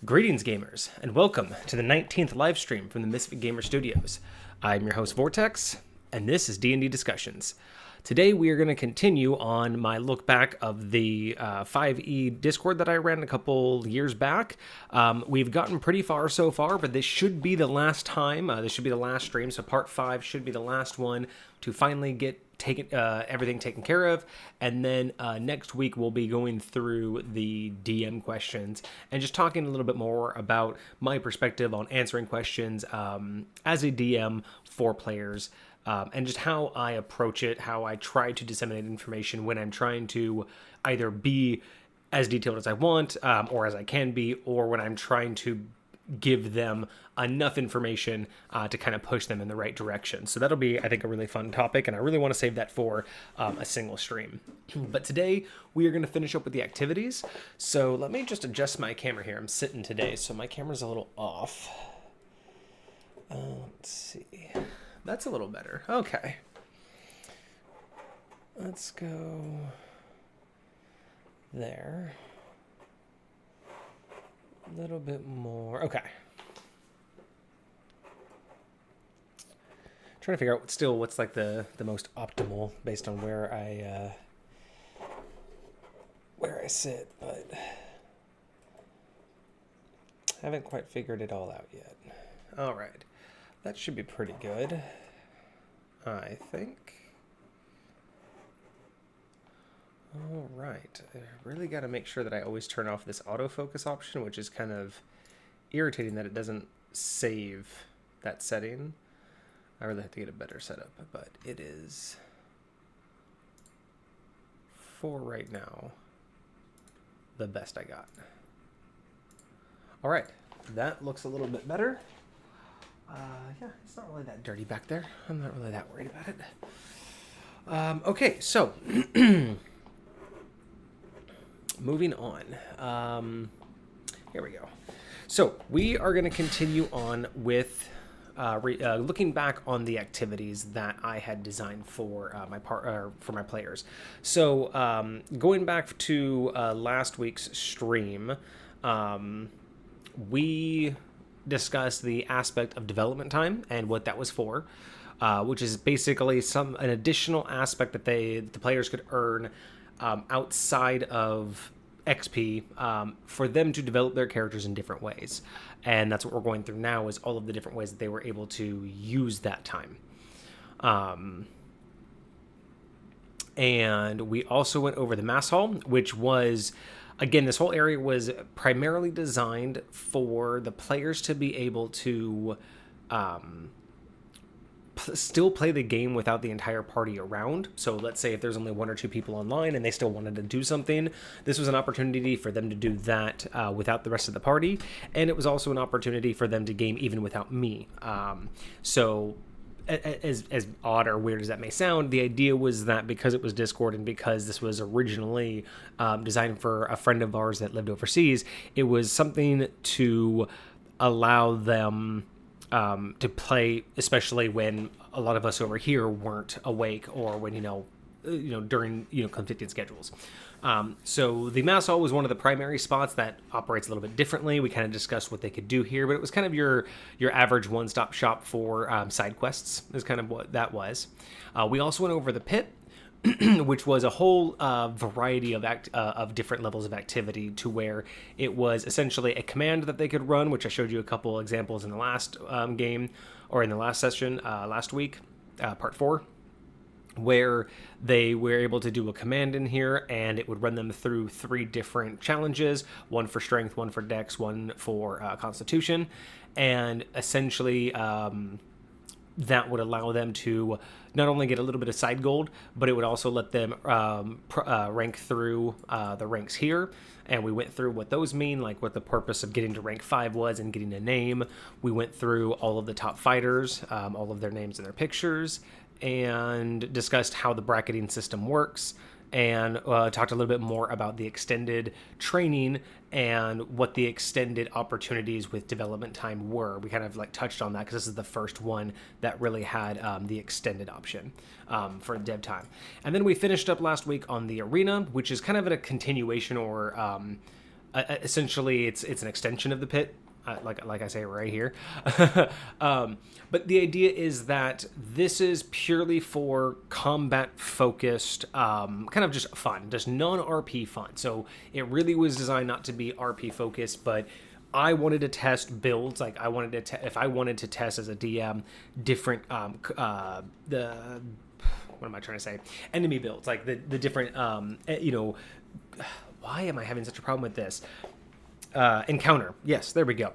Greetings, gamers, and welcome to the 19th live stream from the Misfit Gamer Studios. I'm your host, Vortex, and this is D&D Discussions. Today, we are going to continue on my look back of the 5e Discord that I ran a couple years back. We've gotten pretty far so far, but this should be the last time. This should be the last stream, so part 5 should be the last one to finally get everything taken care of. And then next week, we'll be going through the DM questions and just talking a little bit more about my perspective on answering questions as a DM for players. And just how I approach it, how I try to disseminate information when I'm trying to either be as detailed as I want, or as I can be, or when I'm trying to give them enough information to kind of push them in the right direction. So that'll be, I think, a really fun topic, and I really want to save that for a single stream. But today, we are going to finish up with the activities. So let me just adjust my camera here. I'm sitting today, so my camera's a little off. Let's see. That's a little better. Okay. Let's go there. A little bit more. Okay. Trying to figure out what's like the most optimal based on where I sit, but I haven't quite figured it all out yet. All right. That should be pretty good, I think. All right. I really got to make sure that I always turn off this autofocus option, which is kind of irritating that it doesn't save that setting. I really have to get a better setup, but it is, for right now, the best I got. All right. That looks a little bit better. Yeah, it's not really that dirty back there. I'm not really that worried about it. Okay, so moving on. Here we go. So we are going to continue on with looking back on the activities that I had designed for my players. So going back to last week's stream, we discuss the aspect of development time and what that was for, which is basically an additional aspect that the players could earn outside of XP for them to develop their characters in different ways. And that's what we're going through now, is all of the different ways that they were able to use that time. And we also went over the Mass Hall, which was, again, this whole area was primarily designed for the players to be able to still play the game without the entire party around. So let's say if there's only 1 or 2 people online and they still wanted to do something, this was an opportunity for them to do that without the rest of the party. And it was also an opportunity for them to game even without me. So as odd or weird as that may sound, the idea was that because it was Discord and because this was originally designed for a friend of ours that lived overseas, it was something to allow them to play, especially when a lot of us over here weren't awake, or when during conflicted schedules. So the Mass Hall was one of the primary spots that operates a little bit differently. We kind of discussed what they could do here, but it was kind of your average one-stop shop for side quests, is kind of what that was. We also went over the pit, which was a whole variety of different levels of activity, to where it was essentially a command that they could run, which I showed you a couple examples in the last game, or in the last session last week, part 4, where they were able to do a command in here, and it would run them through 3 different challenges, 1 for strength, 1 for dex, 1 for constitution, and essentially that would allow them to not only get a little bit of side gold, but it would also let them rank through the ranks here. And we went through what those mean, like what the purpose of getting to rank 5 was and getting a name. We went through all of the top fighters, all of their names and their pictures, and discussed how the bracketing system works, and talked a little bit more about the extended training and what the extended opportunities with development time were. We kind of touched on that because this is the first one that really had the extended option for dev time. And then we finished up last week on the arena, which is kind of a continuation or essentially it's an extension of the pit, like I say right here. But the idea is that this is purely for combat focused, kind of just fun, just non-RP fun. So it really was designed not to be RP focused, but I wanted to test builds. Like I wanted to, if I wanted to test as a DM different, the what am I trying to say? Enemy builds, like the different, why am I having such a problem with this? Encounter. Yes, there we go.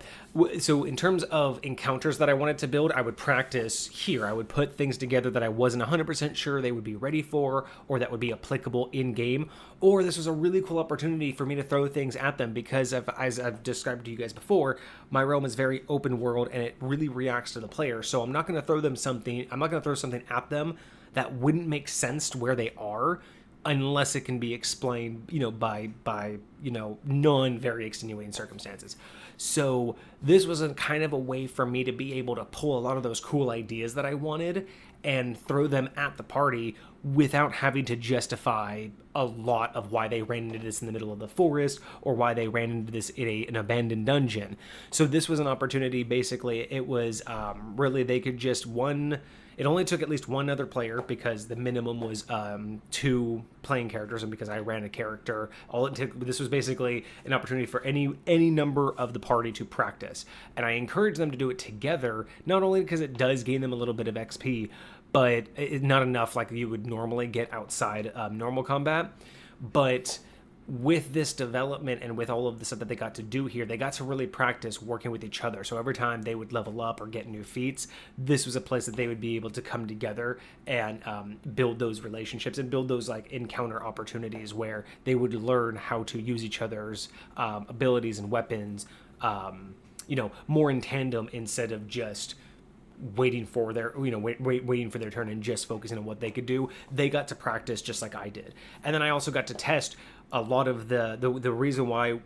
So in terms of encounters that I wanted to build, I would practice here. I would put things together that I wasn't 100% sure they would be ready for or that would be applicable in game. Or this was a really cool opportunity for me to throw things at them because as I've described to you guys before, my realm is very open world and it really reacts to the player. So I'm not going to throw something at them that wouldn't make sense to where they are unless it can be explained, by non-very extenuating circumstances. So this was a kind of a way for me to be able to pull a lot of those cool ideas that I wanted and throw them at the party without having to justify a lot of why they ran into this in the middle of the forest or why they ran into this in an abandoned dungeon. So this was an opportunity. Basically, it was really they could just It only took at least one other player because the minimum was 2 playing characters, and because I ran a character, this was basically an opportunity for any number of the party to practice. And I encourage them to do it together, not only because it does gain them a little bit of XP, but it's not enough like you would normally get outside normal combat, but with this development and with all of the stuff that they got to do here, they got to really practice working with each other. So every time they would level up or get new feats, this was a place that they would be able to come together and build those relationships and build those like encounter opportunities where they would learn how to use each other's abilities and weapons, more in tandem instead of just waiting for their waiting for their turn and just focusing on what they could do. They got to practice just like I did. And then I also got to test a lot of the reason why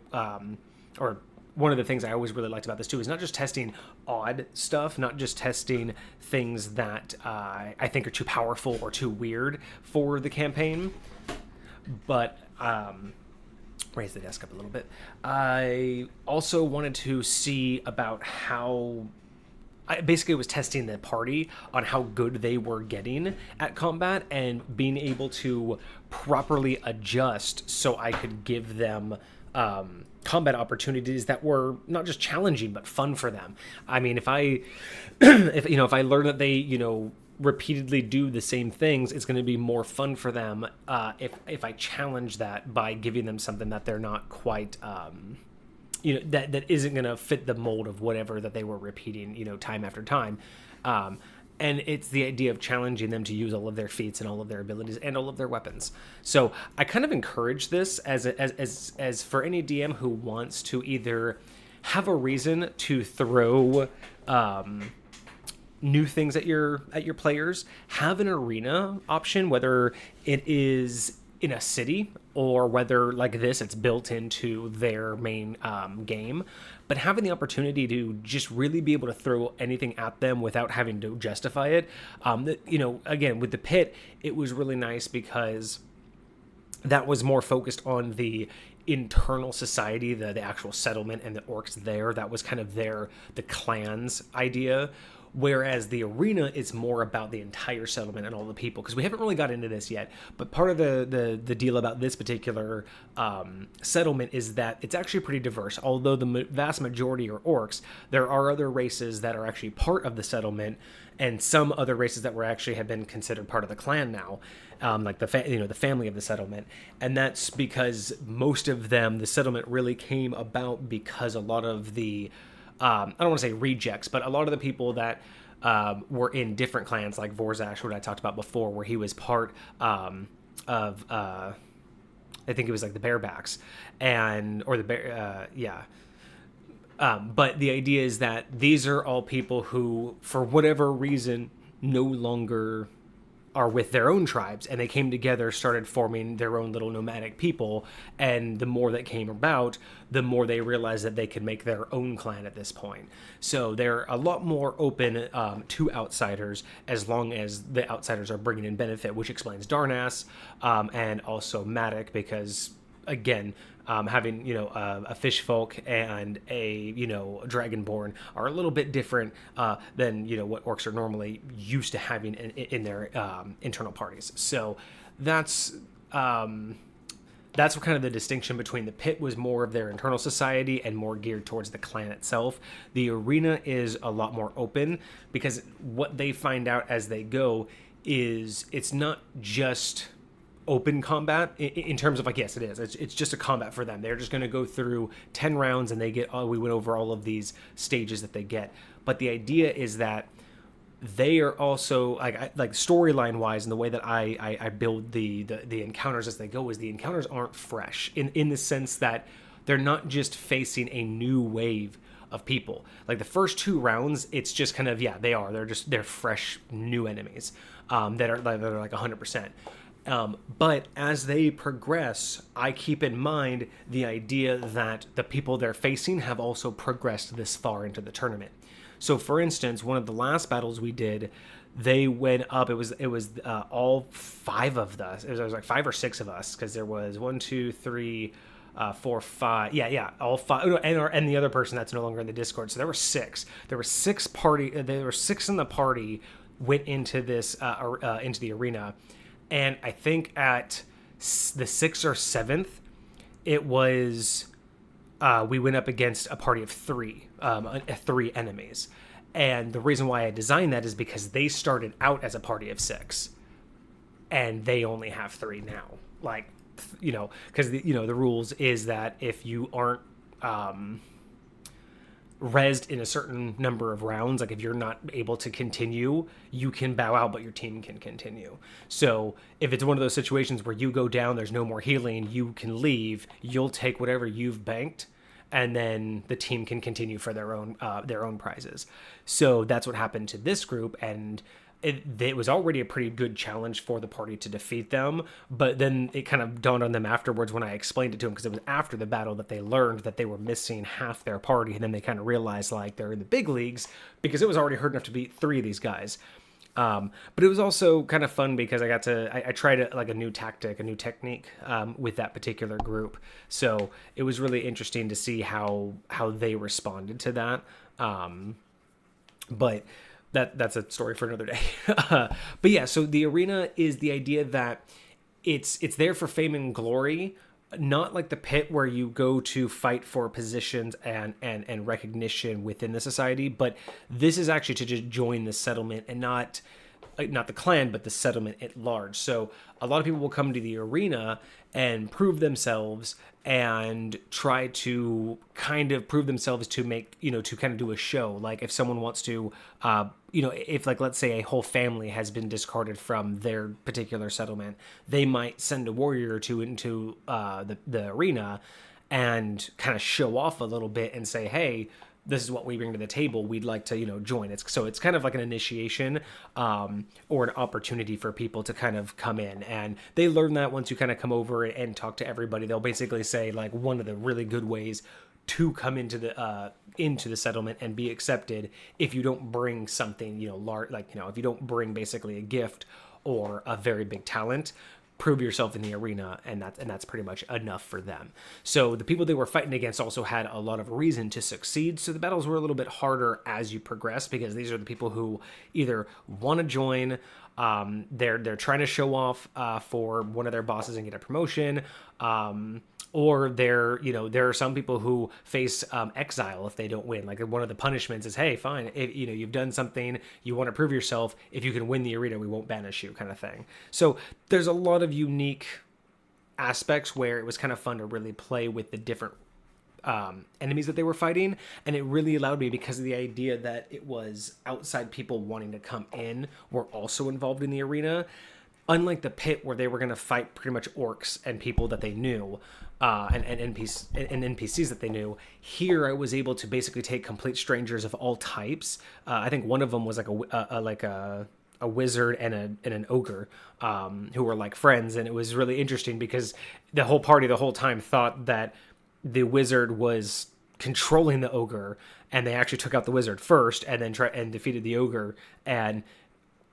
or one of the things I always really liked about this too is not just testing odd stuff, not just testing things that I think are too powerful or too weird for the campaign, but raise the desk up a little bit. I also wanted to see about how I basically was testing the party on how good they were getting at combat and being able to properly adjust so I could give them combat opportunities that were not just challenging but fun for them. I mean, if I learn that they repeatedly do the same things, it's going to be more fun for them if I challenge that by giving them something that they're not quite that isn't going to fit the mold of whatever that they were repeating, time after time. And it's the idea of challenging them to use all of their feats and all of their abilities and all of their weapons. So I kind of encourage this as for any DM who wants to either have a reason to throw new things at your players, have an arena option, whether it is in a city or whether like this it's built into their main game, but having the opportunity to just really be able to throw anything at them without having to justify it. Again, with the pit, it was really nice because that was more focused on the internal society, the actual settlement and the orcs there. That was kind of the clan's idea. Whereas the arena is more about the entire settlement and all the people, because we haven't really got into this yet. But part of the deal about this particular settlement is that it's actually pretty diverse. Although the vast majority are orcs, there are other races that are actually part of the settlement, and some other races that have been considered part of the clan now, like the family of the settlement. And that's because most of them, the settlement really came about because a lot of the I don't want to say rejects, but a lot of the people that were in different clans, like Vorzash, what I talked about before, where he was part of, I think it was like the Barebacks, but the idea is that these are all people who, for whatever reason, no longer are with their own tribes, and they came together, started forming their own little nomadic people, and the more that came about, the more they realized that they could make their own clan at this point. So they're a lot more open to outsiders, as long as the outsiders are bringing in benefit, which explains Darnas, and also Matic, because again, having a fish folk and a dragonborn are a little bit different than what orcs are normally used to having in their internal parties. So that's what kind of the distinction between the pit was more of their internal society and more geared towards the clan itself. The arena is a lot more open because what they find out as they go is it's not just open combat in terms of yes, it is. It's just a combat for them. They're just going to go through 10 rounds and they get, we went over all of these stages that they get. But the idea is that they are also like storyline wise, and the way that I build the encounters as they go is the encounters aren't fresh in the sense that they're not just facing a new wave of people. Like the first 2 rounds, it's just kind of they're fresh new enemies that are like 100%. But as they progress, I keep in mind the idea that the people they're facing have also progressed this far into the tournament. So, for instance, one of the last battles we did, they went up. It was all 5 of us. It was like 5 or 6 of us because there was 1, 2, 3, 4, 5. Yeah, all 5, and the other person that's no longer in the Discord. So there were 6. There were 6 party. There were 6 in the party went into this into the arena, and I think at the 6th or 7th, it was. We went up against a party of 3, 3 enemies. And the reason why I designed that is because they started out as a party of 6. And they only have 3 now. Like, because, the rules is that if you aren't rezzed in a certain number of rounds, like if you're not able to continue, you can bow out, but your team can continue. So if it's one of those situations where you go down, there's no more healing, you can leave, you'll take whatever you've banked, and then the team can continue for their own prizes. So that's what happened to this group, and it was already a pretty good challenge for the party to defeat them, but then it kind of dawned on them afterwards when I explained it to them, because it was after the battle that they learned that they were missing half their party, and then they kind of realized like they're in the big leagues because it was already hard enough to beat 3 of these guys. But it was also kind of fun because I tried a new tactic, a new technique with that particular group. So it was really interesting to see how they responded to that. But that's a story for another day. But yeah, so the arena is the idea that it's there for fame and glory, not like the pit where you go to fight for positions and recognition within the society, but this is actually to just join the settlement and not the clan, but the settlement at large. So a lot of people will come to the arena and prove themselves and try to kind of prove themselves to make, to kind of do a show. Like if someone wants to, if like, let's say a whole family has been discarded from their particular settlement, they might send a warrior or 2 into the arena and kind of show off a little bit and say, hey, this is what we bring to the table. We'd like to, join. It's kind of like an initiation or an opportunity for people to kind of come in. And they learn that once you kind of come over and talk to everybody, they'll basically say like one of the really good ways to come into the settlement and be accepted if you don't bring something, large, like, if you don't bring basically a gift or a very big talent, prove yourself in the arena, and that's pretty much enough for them. So the people they were fighting against also had a lot of reason to succeed, so the battles were a little bit harder as you progress, because these are the people who either want to join, they're trying to show off for one of their bosses and get a promotion, or there are some people who face exile if they don't win. Like one of the punishments is, hey, fine, if you've done something, you want to prove yourself, if you can win the arena, we won't banish you, kind of thing. So there's a lot of unique aspects where it was kind of fun to really play with the different enemies that they were fighting, and it really allowed me, because of the idea that it was outside people wanting to come in were also involved in the arena. Unlike the pit, where they were going to fight pretty much orcs and people that they knew, and NPCs that they knew, here I was able to basically take complete strangers of all types. I think one of them was like a wizard and an ogre, who were like friends, and it was really interesting because the whole party the whole time thought that the wizard was controlling the ogre, and they actually took out the wizard first and then defeated the ogre, and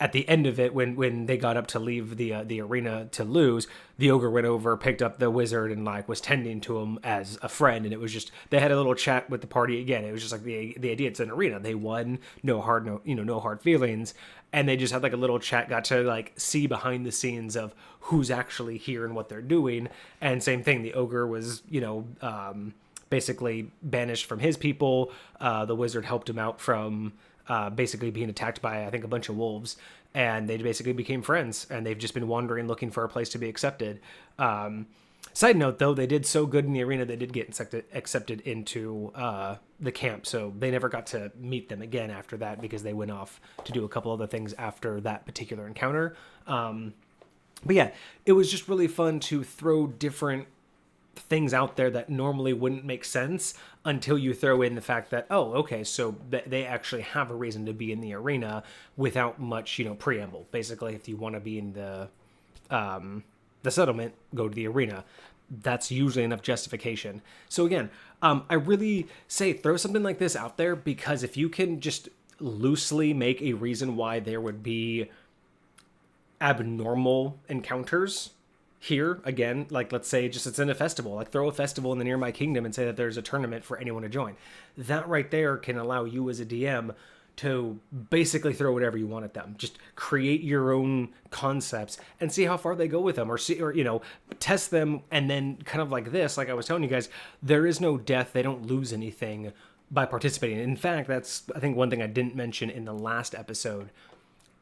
at the end of it, when they got up to leave the arena to lose, the ogre went over, picked up the wizard, and like was tending to him as a friend. And it was just, they had a little chat with the party again. It was just like the idea, it's an arena. They won, no hard feelings, and they just had like a little chat, got to like see behind the scenes of who's actually here and what they're doing. And same thing, the ogre was basically banished from his people. The wizard helped him out from basically being attacked by, I think, a bunch of wolves, and they basically became friends, and they've just been wandering looking for a place to be accepted. Side note, though, they did so good in the arena, they did get accepted into the camp, so they never got to meet them again after that, because they went off to do a couple other things after that particular encounter. But yeah, it was just really fun to throw different things out there that normally wouldn't make sense until you throw in the fact that, oh, okay, so they actually have a reason to be in the arena without much, preamble. Basically, if you want to be in the settlement, go to the arena. That's usually enough justification. So again, I really say throw something like this out there, because if you can just loosely make a reason why there would be abnormal encounters here, again, like let's say just it's in a festival, like throw a festival in the nearby kingdom and say that there's a tournament for anyone to join. That right there can allow you as a DM to basically throw whatever you want at them. Just create your own concepts and see how far they go with them, or test them. And then kind of like this, like I was telling you guys, there is no death. They don't lose anything by participating. In fact, that's, I think, one thing I didn't mention in the last episode.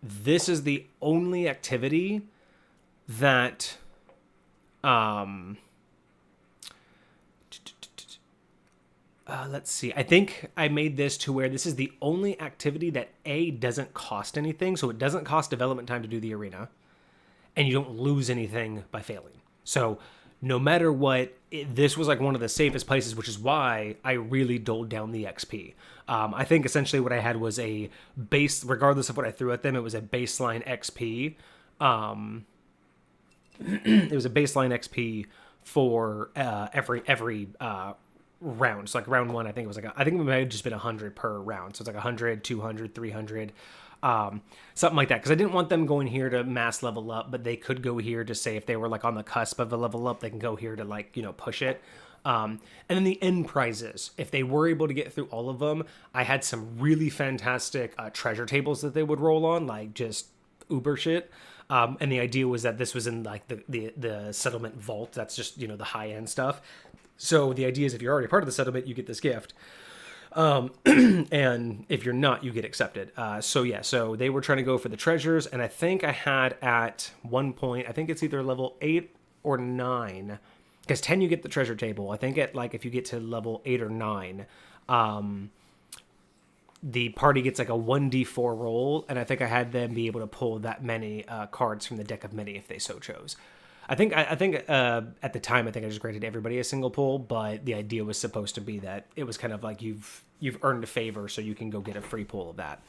This is the only activity that let's see. I think I made this to where this is the only activity that doesn't cost anything. So it doesn't cost development time to do the arena, and you don't lose anything by failing. So no matter what, this was like one of the safest places, which is why I really doled down the XP. I think essentially what I had was a base, regardless of what I threw at them, it was a baseline XP. It was a baseline XP for every round. So like round one, I think it might have just been 100 per round. So it's like 100, 200, 300, something like that. Because I didn't want them going here to mass level up, but they could go here to say if they were like on the cusp of a level up, they can go here to like, push it. And then the end prizes, if they were able to get through all of them, I had some really fantastic treasure tables that they would roll on, like just uber shit. And the idea was that this was in like the settlement vault. That's just, the high end stuff. So the idea is if you're already part of the settlement, you get this gift. And if you're not, you get accepted. So they were trying to go for the treasures. And I think I had at one point, I think it's either level 8 or 9. Because 10, you get the treasure table. I think if you get to level 8 or 9, the party gets like a 1d4 roll, and I think I had them be able to pull that many cards from the deck of many if they so chose. I think at the time, I think I just granted everybody a single pull, but the idea was supposed to be that it was kind of like you've earned a favor, so you can go get a free pull of that.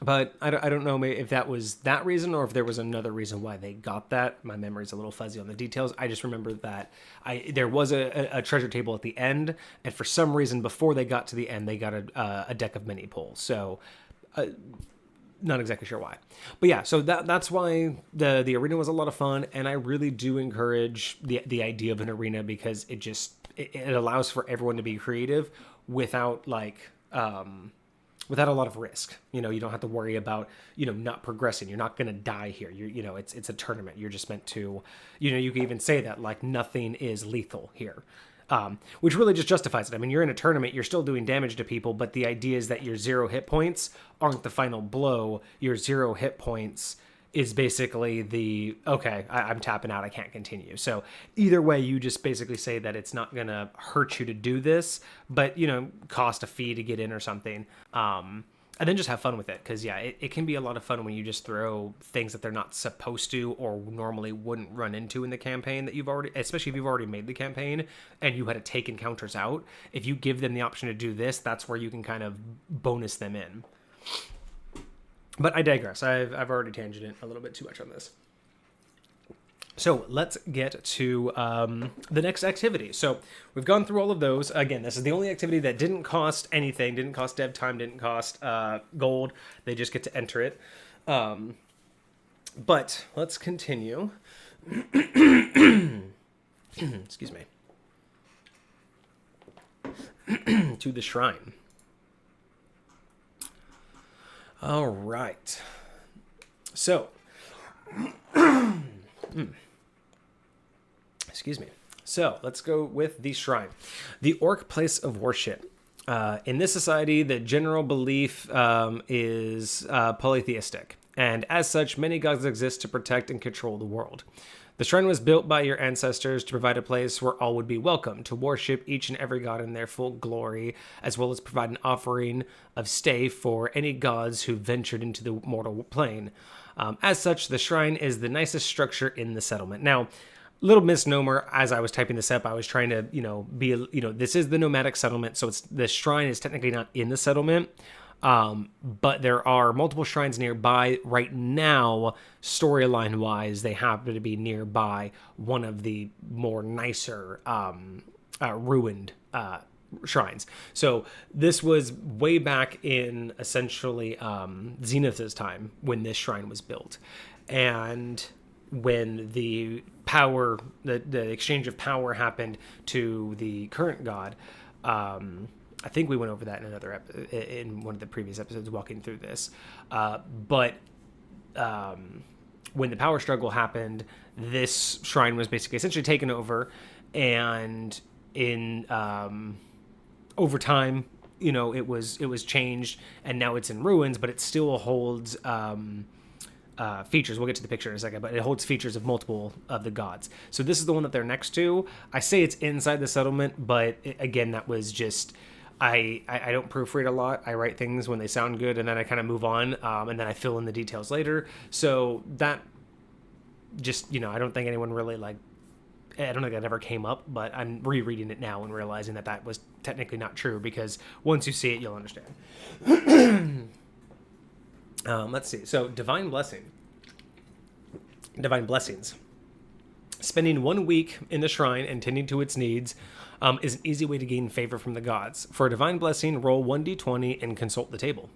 But I don't know if that was that reason or if there was another reason why they got that. My memory's a little fuzzy on the details. I just remember that there was a treasure table at the end, and for some reason before they got to the end, they got a deck of mini pulls. So not exactly sure why. But yeah, so that's why the arena was a lot of fun, and I really do encourage the idea of an arena, because it allows for everyone to be creative without without a lot of risk. You don't have to worry about, not progressing. You're not going to die here. It's a tournament. You're just meant to, you can even say that like nothing is lethal here. Which really just justifies it. I mean, you're in a tournament, you're still doing damage to people, but the idea is that your 0 hit points aren't the final blow. Your 0 hit points is basically I'm tapping out, I can't continue. So either way, you just basically say that it's not going to hurt you to do this, but, cost a fee to get in or something. And then just have fun with it, because, yeah, it can be a lot of fun when you just throw things that they're not supposed to or normally wouldn't run into in the campaign that especially if you've already made the campaign and you had to take encounters out. If you give them the option to do this, that's where you can kind of bonus them in. But I digress. I've already tangented a little bit too much on this. So let's get to the next activity. So we've gone through all of those. Again, this is the only activity that didn't cost anything, didn't cost dev time, didn't cost gold. They just get to enter it. But let's continue. Excuse me. To the shrine. All right. So, excuse me. So let's go with the shrine, the orc place of worship. In this society, the general belief is polytheistic, and as such, many gods exist to protect and control the world. The shrine was built by your ancestors to provide a place where all would be welcome, to worship each and every god in their full glory, as well as provide an offering of stay for any gods who ventured into the mortal plane. As such, the shrine is the nicest structure in the settlement. Now, little misnomer, as I was typing this up, I was trying to, this is the nomadic settlement, so the shrine is technically not in the settlement. But there are multiple shrines nearby right now. Storyline wise, they happen to be nearby one of the more nicer ruined shrines. So this was way back in essentially Zenith's time when this shrine was built, and when the power, the exchange of power happened to the current god. I think we went over that in in one of the previous episodes walking through this. But when the power struggle happened, this shrine was basically essentially taken over, and in over time, it was changed, and now it's in ruins, but it still holds features. We'll get to the picture in a second, but it holds features of multiple of the gods. So this is the one that they're next to. I say it's inside the settlement, but again, that was just... I don't proofread a lot. I write things when they sound good, and then I kind of move on, and then I fill in the details later. So that just, I don't think anyone really I don't think that ever came up, but I'm rereading it now and realizing that was technically not true, because once you see it, you'll understand. Let's see. So divine blessings. Spending 1 week in the shrine and tending to its needs is an easy way to gain favor from the gods. For a divine blessing, roll 1d20 and consult the table.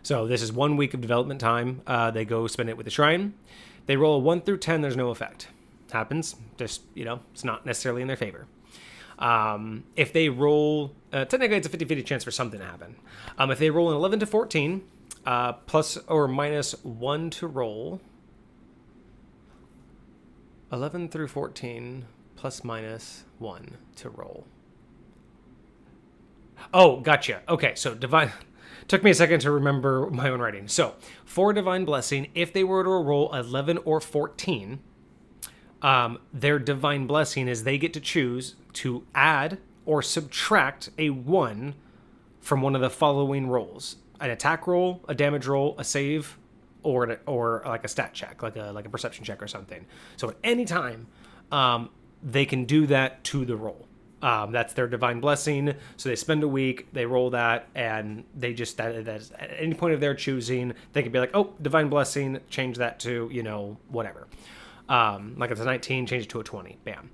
So this is 1 week of development time. They go spend it with the shrine. They roll a 1 through 10. There's no effect. Happens. Just, it's not necessarily in their favor. If they roll, technically it's a 50-50 chance for something to happen. If they roll an 11 to 14, plus or minus 1 to roll. 11 through 14, plus minus 1 to roll. Oh, gotcha. Okay, so divine... Took me a second to remember my own writing. So, for divine blessing, if they were to roll 11 or 14, their divine blessing is they get to choose to add or subtract a 1 from one of the following rolls: an attack roll, a damage roll, a save, or like a stat check, like a perception check or something. So at any time, they can do that to the roll. That's their divine blessing. So they spend a week, they roll that, and they just that's at any point of their choosing, they could be like, oh, divine blessing, change that to whatever. Like it's a 19, change it to a 20. Bam.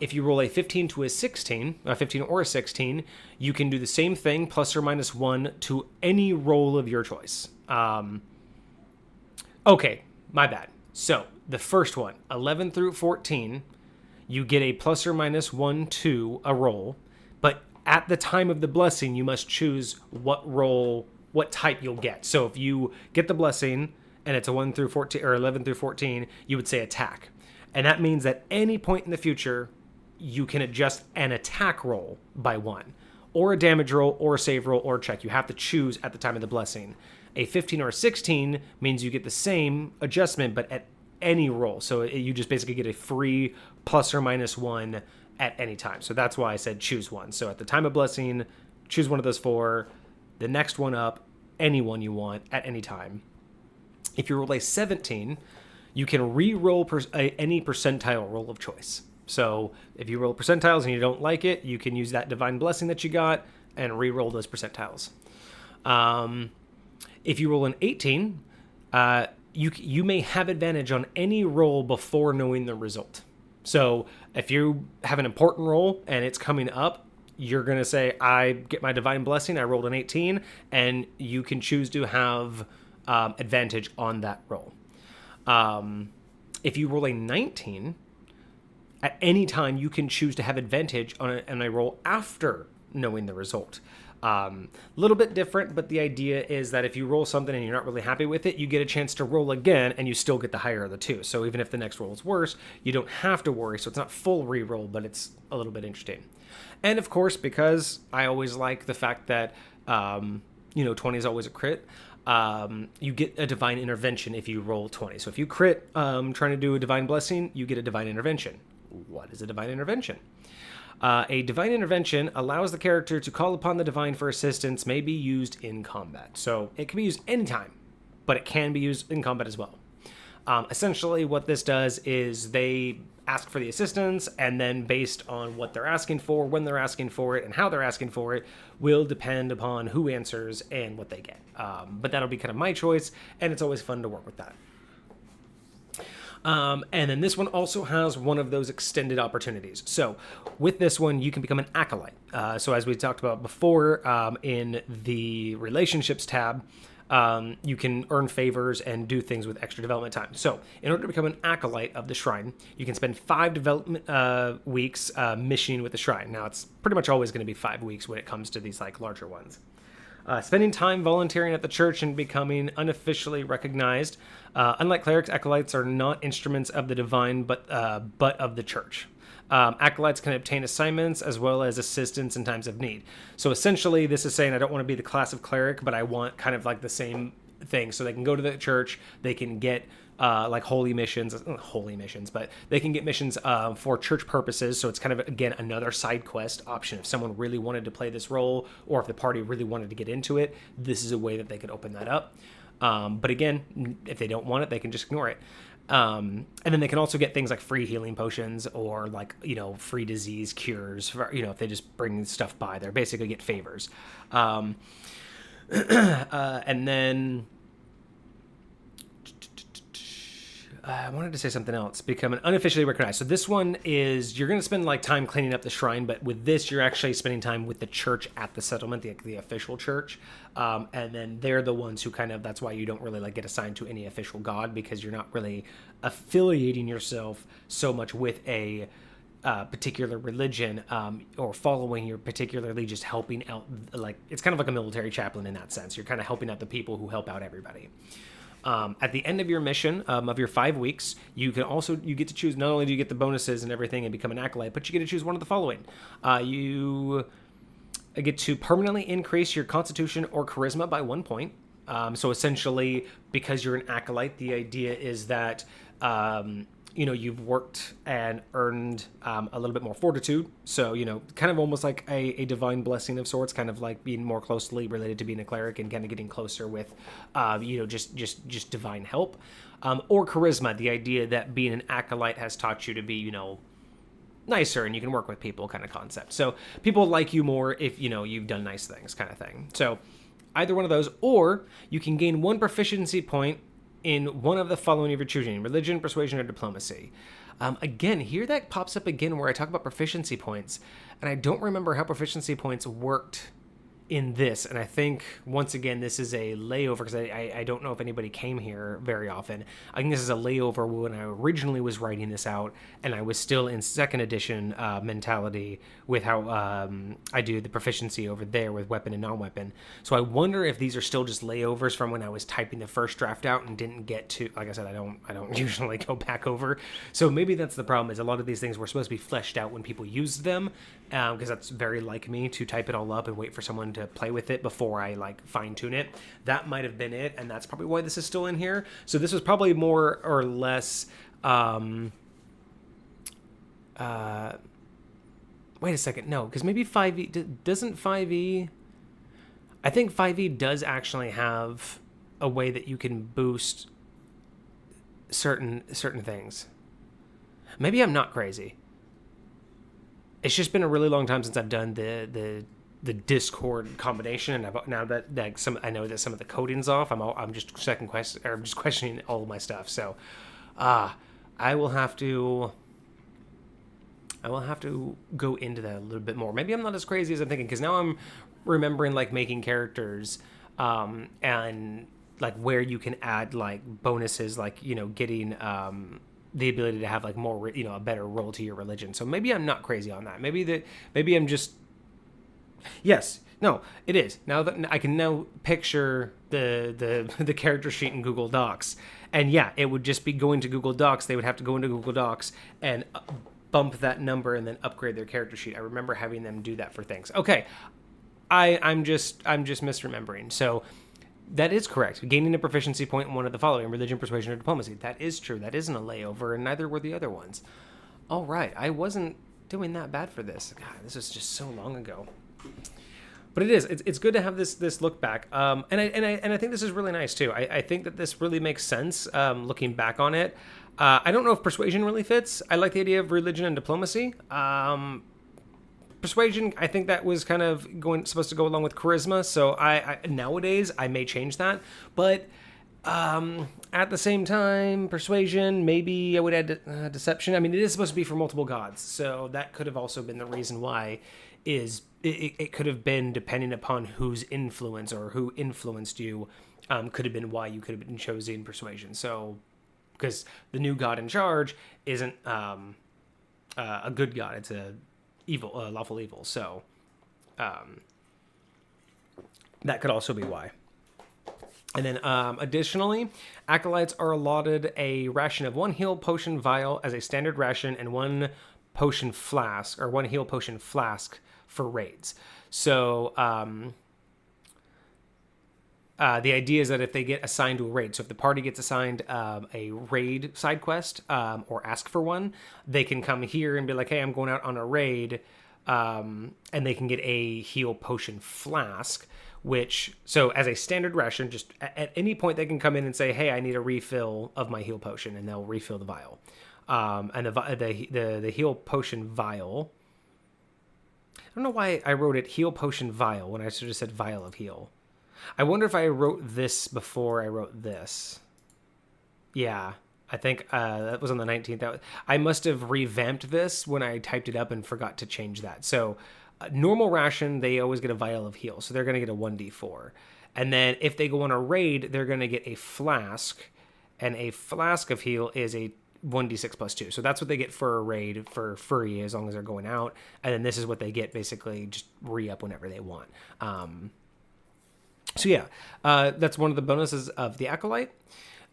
If you roll a 15 to a 16, a 15 or a 16, you can do the same thing, plus or minus 1 to any roll of your choice. Okay, my bad. So the first one, 11 through 14, you get a plus or minus 1 to a roll, but at the time of the blessing, you must choose what roll, what type you'll get. So if you get the blessing and it's a 1 through 14 or 11 through 14, you would say attack. And that means that any point in the future, you can adjust an attack roll by 1, or a damage roll, or a save roll, or a check. You have to choose at the time of the blessing. A 15 or a 16 means you get the same adjustment, but at any roll. So you just basically get a free plus or minus 1 at any time. So that's why I said choose one. So at the time of blessing, choose one of those 4. The next one up, any one you want at any time. If you roll a 17, you can re-roll any percentile roll of choice. So if you roll percentiles and you don't like it, you can use that divine blessing that you got and re-roll those percentiles. If you roll an 18, you may have advantage on any roll before knowing the result. So if you have an important roll and it's coming up, you're going to say, I get my divine blessing, I rolled an 18, and you can choose to have advantage on that roll. If you roll a 19, at any time you can choose to have advantage on a roll after knowing the result. A little bit different, but the idea is that if you roll something and you're not really happy with it, you get a chance to roll again and you still get the higher of the two. So even if the next roll is worse, you don't have to worry. So it's not full re-roll, but it's a little bit interesting. And of course, because I always like the fact that, 20 is always a crit, you get a divine intervention if you roll 20. So if you crit trying to do a divine blessing, you get a divine intervention. What is a divine intervention? A divine intervention allows the character to call upon the divine for assistance, may be used in combat. So it can be used anytime, but it can be used in combat as well. Essentially, what this does is they ask for the assistance, and then based on what they're asking for, when they're asking for it, and how they're asking for it, will depend upon who answers and what they get. But that'll be kind of my choice, and it's always fun to work with that. And then this one also has one of those extended opportunities. So with this one, you can become an acolyte. So as we talked about before, in the relationships tab, you can earn favors and do things with extra development time. So in order to become an acolyte of the shrine, you can spend 5 development weeks missioning with the shrine. Now, it's pretty much always going to be 5 weeks when it comes to these like larger ones. Spending time volunteering at the church and becoming unofficially recognized. Unlike clerics, acolytes are not instruments of the divine, but of the church. Acolytes can obtain assignments as well as assistance in times of need. So essentially, this is saying I don't want to be the class of cleric, but I want kind of like the same thing. So they can go to the church, they can get like holy missions, but they can get missions for church purposes. So it's kind of, again, another side quest option. If someone really wanted to play this role, or if the party really wanted to get into it, this is a way that they could open that up. But again, if they don't want it, they can just ignore it. And then they can also get things like free healing potions or like, free disease cures for, if they just bring stuff by. They basically get favors. And then I wanted to say something else. Become an unofficially recognized. So this one is, you're going to spend like time cleaning up the shrine, but with this, you're actually spending time with the church at the settlement, the official church. And then they're the ones who that's why you don't really like get assigned to any official god, because you're not really affiliating yourself so much with a particular religion, or following your particularly just helping out. Like, it's kind of like a military chaplain in that sense. You're kind of helping out the people who help out everybody. At the end of your mission, of your 5 weeks, you get to choose, not only do you get the bonuses and everything and become an acolyte, but you get to choose one of the following. You get to permanently increase your constitution or charisma by 1 point. So essentially, because you're an acolyte, the idea is that, you've worked and earned a little bit more fortitude. So, kind of almost like a divine blessing of sorts, kind of like being more closely related to being a cleric and kind of getting closer with, just divine help. Or charisma, the idea that being an acolyte has taught you to be, nicer and you can work with people kind of concept. So people like you more if, you've done nice things kind of thing. So either one of those, or you can gain 1 proficiency point in one of the following of your choosing: religion, persuasion, or diplomacy. Again, here that pops up again where I talk about proficiency points, and I don't remember how proficiency points worked in this, and I think, once again, this is a layover, because I don't know if anybody came here very often. I think this is a layover when I originally was writing this out, and I was still in 2nd edition mentality with how I do the proficiency over there with weapon and non-weapon. So I wonder if these are still just layovers from when I was typing the first draft out and didn't get to, like I said, I don't usually go back over. So maybe that's the problem, is a lot of these things were supposed to be fleshed out when people used them, because that's very like me to type it all up and wait for someone to play with it before I fine tune it. That might have been it, and that's probably why this is still in here. So this was probably more or less wait a second, no, because maybe 5e doesn't 5e. I think 5e does actually have a way that you can boost certain things. Maybe I'm not crazy. It's just been a really long time since I've done the the Discord combination, and now that I know that some of the coding's off, I'm just questioning all of my stuff. So, I will have to go into that a little bit more. Maybe I'm not as crazy as I'm thinking, because now I'm remembering like making characters, and like where you can add like bonuses, like getting the ability to have like more a better roll to your religion. So maybe I'm not crazy on that. Maybe I'm just. Yes. No, it is. Now that I can now picture the character sheet in Google Docs. And yeah, it would just be going to Google Docs. They would have to go into Google Docs and bump that number and then upgrade their character sheet. I remember having them do that for things. Okay. I'm just misremembering. So that is correct. Gaining a proficiency point in one of the following: religion, persuasion, or diplomacy. That is true. That isn't a layover, and neither were the other ones. All right. I wasn't doing that bad for this. God, this was just so long ago. But it is. It's good to have this look back. And I think this is really nice too. I think that this really makes sense looking back on it. I don't know if persuasion really fits. I like the idea of religion and diplomacy. Persuasion, I think that was kind of supposed to go along with charisma. So I nowadays I may change that, but at the same time, persuasion, maybe I would add deception. I mean, it is supposed to be for multiple gods, so that could have also been the reason why. It could have been, depending upon whose influence or who influenced you, could have been why you could have been chosen persuasion. So, because the new god in charge isn't a good god; it's a lawful evil. So, that could also be why. And then, additionally, acolytes are allotted a ration of 1 heal potion vial as a standard ration and 1 potion flask, or 1 heal potion flask for raids. So the idea is that if they get assigned to a raid, so if the party gets assigned a raid side quest, or ask for one, they can come here and be like, hey, I'm going out on a raid, and they can get a heal potion flask, so as a standard ration, just at any point they can come in and say, hey, I need a refill of my heal potion, and they'll refill the vial. And the heal potion vial, I don't know why I wrote it heal potion vial when I should have said vial of heal. I wonder if I wrote this before I wrote this. Yeah, I think that was on the 19th. I must have revamped this when I typed it up and forgot to change that. So normal ration, they always get a vial of heal. So they're going to get a 1d4. And then if they go on a raid, they're going to get a flask. And a flask of heal is a 1d6 plus 2. So that's what they get for a raid for free as long as they're going out. And then this is what they get, basically just re-up whenever they want. So yeah, that's one of the bonuses of the Acolyte.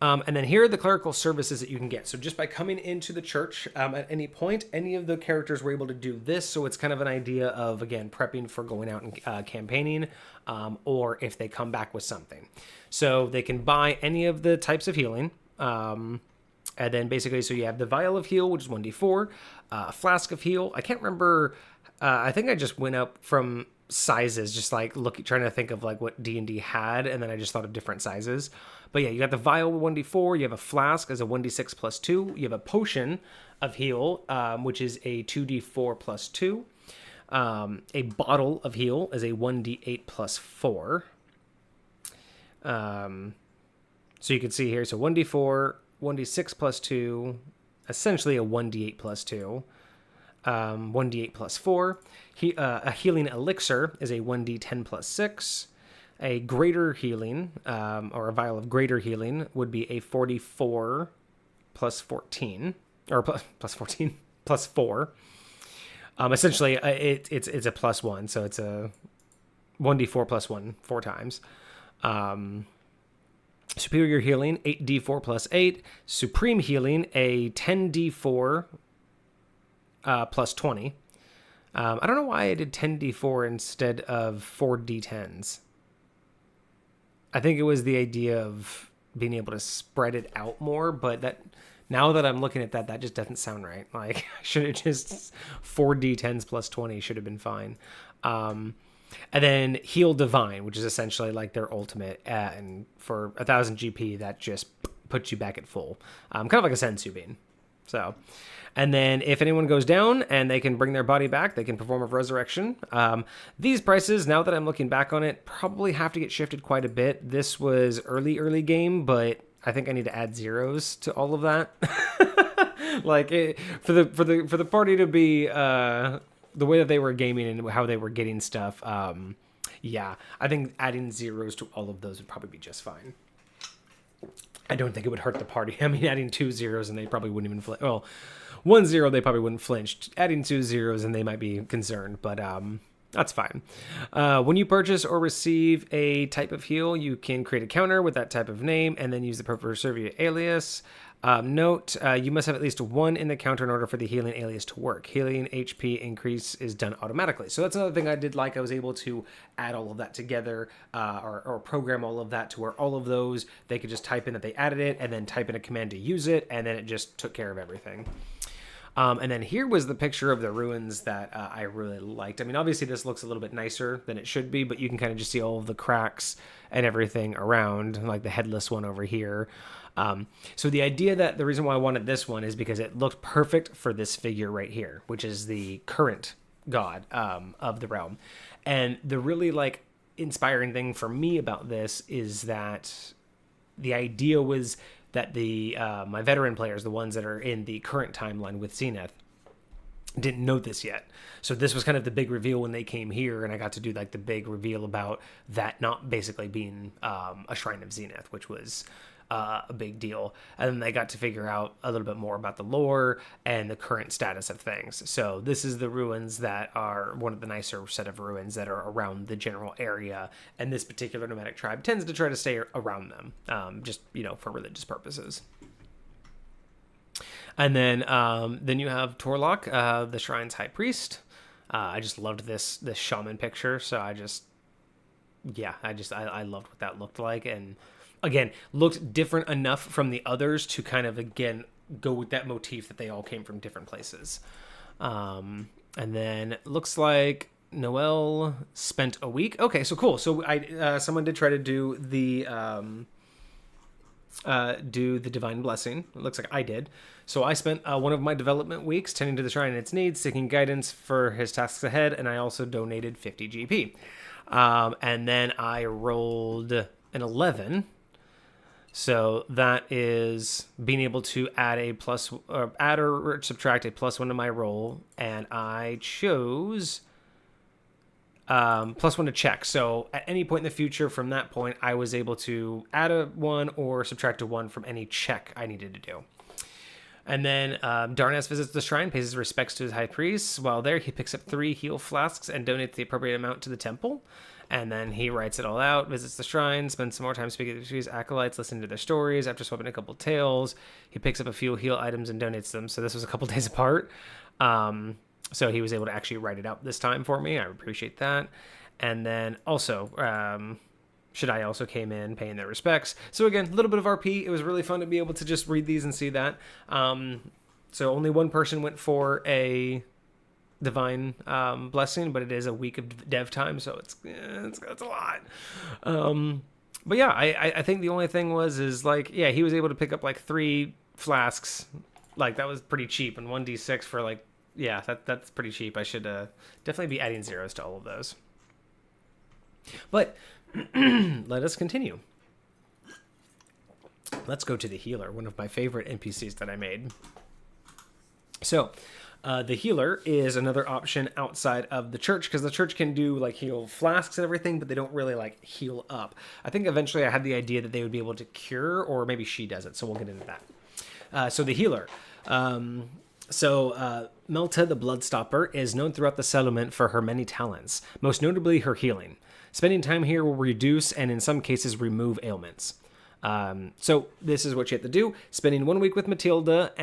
And then here are the clerical services that you can get. So just by coming into the church at any point, any of the characters were able to do this. So it's kind of an idea of, again, prepping for going out and campaigning, or if they come back with something. So they can buy any of the types of healing. And then basically, so you have the vial of heal, which is 1d4, flask of heal. I can't remember. I think I just went up from sizes, just like trying to think of like what D&D had, and then I just thought of different sizes. But yeah, you got the vial 1d4, you have a flask as a 1d6 plus 2, you have a potion of heal, which is a 2d4 plus 2, a bottle of heal as a 1d8 plus 4. So you can see here, so 1d4, 1d6 plus 2, essentially a 1d8 plus 2, 1d8 plus 4. A healing elixir is a 1d10 plus 6. A greater healing, or a vial of greater healing, would be a 44 plus 14, or plus 14 plus 4. Essentially, it's a plus 1, so it's a 1d4 plus 1 4 times. Superior healing, 8d4 plus 8. Supreme healing, a 10d4 plus 20. I don't know why I did 10d4 instead of 4d10s. I think it was the idea of being able to spread it out more, but that now that I'm looking at that just doesn't sound right. Like, should have just 4d10s plus 20 should have been fine. And then Heal Divine, which is essentially like their ultimate, and for 1,000 GP, that just puts you back at full. Kind of like a Sensu Bean. So, and then if anyone goes down and they can bring their body back, they can perform a resurrection. These prices, now that I'm looking back on it, probably have to get shifted quite a bit. This was early game, but I think I need to add zeros to all of that. Like for the party to be the way that they were gaming and how they were getting stuff. Yeah, I think adding zeros to all of those would probably be just fine. I don't think it would hurt the party. I mean, adding 2 zeros and they probably wouldn't even flinch. Well, 1 0 they probably wouldn't flinch. Adding 2 zeros and they might be concerned, but that's fine. When you purchase or receive a type of heal, you can create a counter with that type of name and then use the preferred servia alias. Note, you must have at least 1 in the counter in order for the healing alias to work. Healing HP increase is done automatically. So that's another thing I did like. I was able to add all of that together or program all of that to where all of those, they could just type in that they added it and then type in a command to use it, and then it just took care of everything. And then here was the picture of the ruins that I really liked. I mean, obviously this looks a little bit nicer than it should be, but you can kind of just see all of the cracks and everything around, like the headless one over here. So the idea that the reason why I wanted this one is because it looked perfect for this figure right here, which is the current god of the realm. And the really like inspiring thing for me about this is that the idea was that the my veteran players, the ones that are in the current timeline with Zenith, didn't know this yet. So this was kind of the big reveal when they came here, and I got to do like the big reveal about that not basically being a Shrine of Zenith, which was a big deal. And then they got to figure out a little bit more about the lore and the current status of things. So this is the ruins that are one of the nicer set of ruins that are around the general area, and this particular nomadic tribe tends to try to stay around them, just, you know, for religious purposes. And then you have Torlok, the shrine's high priest. I just loved this shaman picture, so I loved what that looked like, and again, looked different enough from the others to kind of, again, go with that motif that they all came from different places. And then looks like Noel spent a week. Okay, so cool. So someone did try to do the divine blessing. It looks like I did. So I spent one of my development weeks tending to the shrine and its needs, seeking guidance for his tasks ahead, and I also donated 50 GP. And then I rolled an 11. So that is being able to add or subtract a +1 to my roll, and I chose +1 to check. So at any point in the future from that point, I was able to add a 1 or subtract a 1 from any check I needed to do. And then Darnaz visits the shrine, pays his respects to his high priest. While there, he picks up 3 heal flasks and donates the appropriate amount to the temple. And then he writes it all out, visits the shrine, spends some more time speaking to his acolytes, listening to their stories. After swapping a couple tales, he picks up a few heal items and donates them. So this was a couple days apart. So he was able to actually write it out this time for me. I appreciate that. And then also, Shaddai also came in, paying their respects. So again, a little bit of RP. It was really fun to be able to just read these and see that. So only one person went for a divine blessing, but it is a week of dev time, so it's a lot. But yeah, I think the only thing is like, yeah, he was able to pick up like 3 flasks. Like that was pretty cheap, and 1d6 for like, yeah, that's pretty cheap. I should definitely be adding zeros to all of those. But let us continue. Let's go to the healer, one of my favorite NPCs that I made. So the healer is another option outside of the church, because the church can do like heal flasks and everything, but they don't really like heal up. I think eventually I had the idea that they would be able to cure, or maybe she does it, so we'll get into that. So the healer. Melta the Bloodstopper is known throughout the settlement for her many talents, most notably her healing. Spending time here will reduce and in some cases remove ailments. So this is what you have to do. Spending 1 week with Matilda,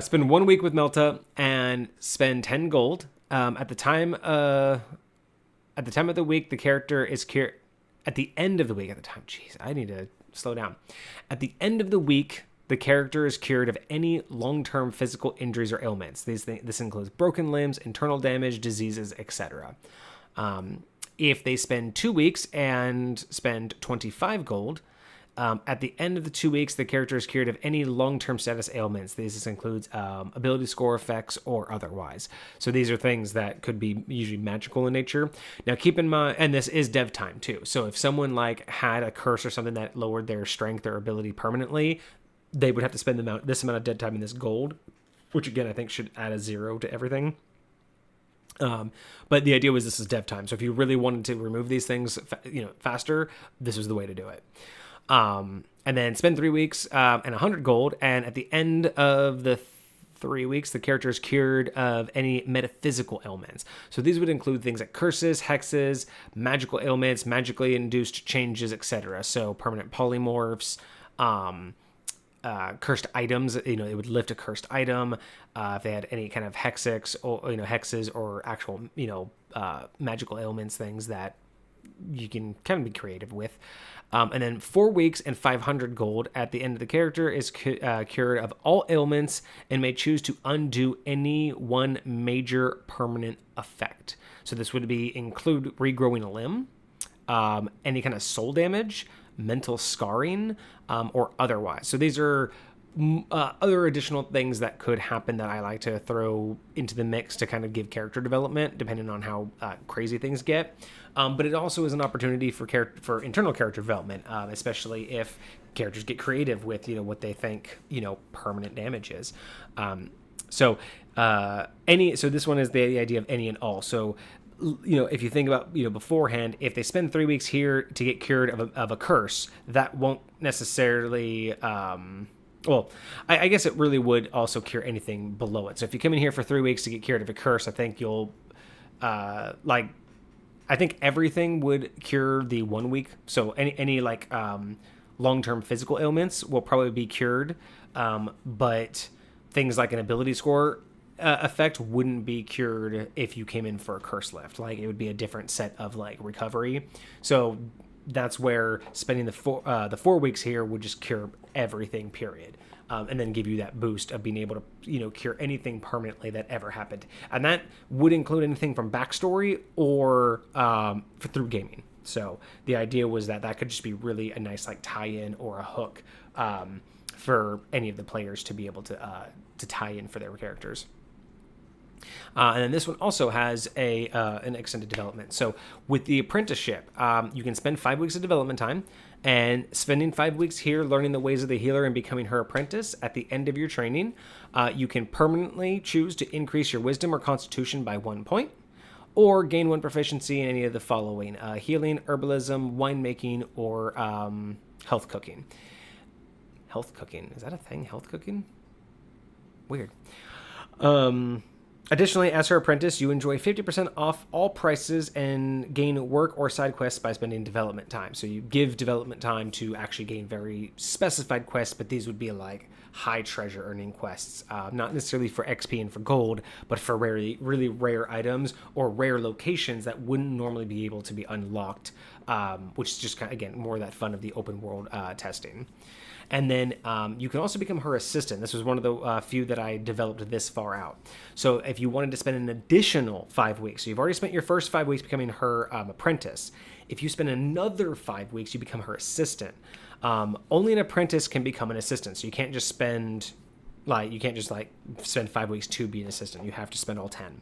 spend 1 week with Melta and spend 10 gold. At the time of the week, the character is cured. At the end of the week, jeez, I need to slow down. At the end of the week, the character is cured of any long-term physical injuries or ailments. This includes broken limbs, internal damage, diseases, etc. If they spend 2 weeks and spend 25 gold, At the end of the 2 weeks, the character is cured of any long-term status ailments. This includes ability score effects or otherwise. So these are things that could be usually magical in nature. Now, keep in mind, and this is dev time too. So if someone like had a curse or something that lowered their strength or ability permanently, they would have to spend this amount of dev time in this gold, which again I think should add a 0 to everything. But the idea was this is dev time. So if you really wanted to remove these things, faster, this was the way to do it. And then spend 3 weeks and 100 gold. And at the end of the 3 weeks, the character is cured of any metaphysical ailments. So these would include things like curses, hexes, magical ailments, magically induced changes, etc. So permanent polymorphs, cursed items, it would lift a cursed item. If they had any kind of hexes or actual, magical ailments, things that you can kind of be creative with. And then 4 weeks and 500 gold at the end of the character is cured of all ailments and may choose to undo any one major permanent effect. So this would include regrowing a limb, any kind of soul damage, mental scarring, or otherwise. So these are other additional things that could happen that I like to throw into the mix to kind of give character development, depending on how crazy things get. But it also is an opportunity for internal character development, especially if characters get creative with what they think permanent damage is. So this one is the idea of any and all. So if you think about beforehand, if they spend 3 weeks here to get cured of a curse, that won't necessarily I guess it really would also cure anything below it. So if you come in here for 3 weeks to get cured of a curse, I think you'll I think everything would cure the 1 week. So any long-term physical ailments will probably be cured, but things like an ability score effect wouldn't be cured if you came in for a curse lift. Like it would be a different set of recovery. So that's where spending the 4 weeks here would just cure everything, period. And then give you that boost of being able to, cure anything permanently that ever happened. And that would include anything from backstory or through gaming. So the idea was that could just be really a nice tie-in or a hook for any of the players to be able to tie in for their characters. And then this one also has an extended development. So with the apprenticeship, you can spend 5 weeks of development time, and spending 5 weeks here learning the ways of the healer and becoming her apprentice. At the end of your training, you can permanently choose to increase your wisdom or constitution by 1 point, or gain 1 proficiency in any of the following: healing, herbalism, winemaking, or health cooking. Health cooking, is that a thing? Health cooking? Weird. Additionally, as her apprentice, you enjoy 50% off all prices and gain work or side quests by spending development time. So you give development time to actually gain very specified quests, but these would be high treasure earning quests, not necessarily for XP and for gold, but for really rare items or rare locations that wouldn't normally be able to be unlocked, which is just again more of that fun of the open world testing. And then you can also become her assistant. This was one of the few that I developed this far out. So if you wanted to spend an additional 5 weeks, so you've already spent your first 5 weeks becoming her apprentice. If you spend another 5 weeks, you become her assistant. Only an apprentice can become an assistant. So you can't just spend 5 weeks to be an assistant. You have to spend all 10.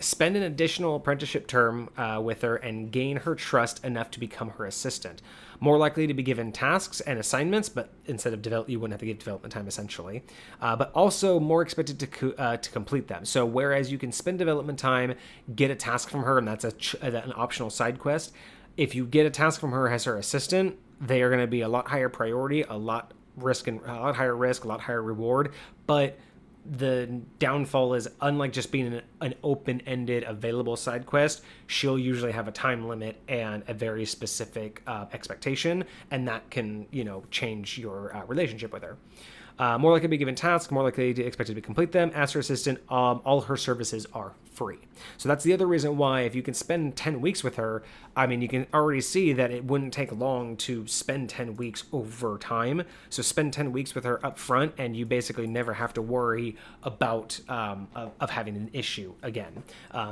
Spend an additional apprenticeship term with her and gain her trust enough to become her assistant. More likely to be given tasks and assignments, but instead of you wouldn't have to give development time essentially. But also more expected to complete them. So whereas you can spend development time, get a task from her, and that's an optional side quest. If you get a task from her as her assistant, they are going to be a lot higher priority, a lot higher risk, a lot higher reward, but the downfall is, unlike just being an open-ended available side quest, she'll usually have a time limit and a very specific expectation, and that can change your relationship with her. More likely to be given tasks, more likely to expect to complete them. As her assistant, all her services are free. So that's the other reason why, if you can spend 10 weeks with her, you can already see that it wouldn't take long to spend 10 weeks over time. So spend 10 weeks with her up front, and you basically never have to worry about of having an issue again.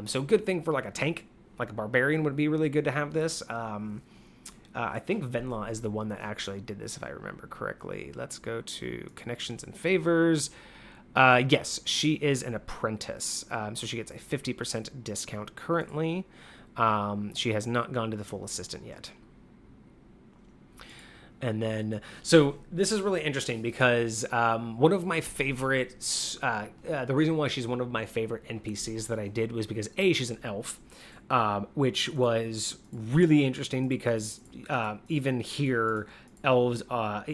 So good thing for a tank, like a barbarian would be really good to have this. I think Venla is the one that actually did this, if I remember correctly. Let's go to connections and favors. Yes, she is an apprentice, so she gets a 50% discount currently. She has not gone to the full assistant yet. And then, so this is really interesting because one of my favorites, the reason why she's one of my favorite NPCs that I did was because A, she's an elf, which was really interesting because even here, elves,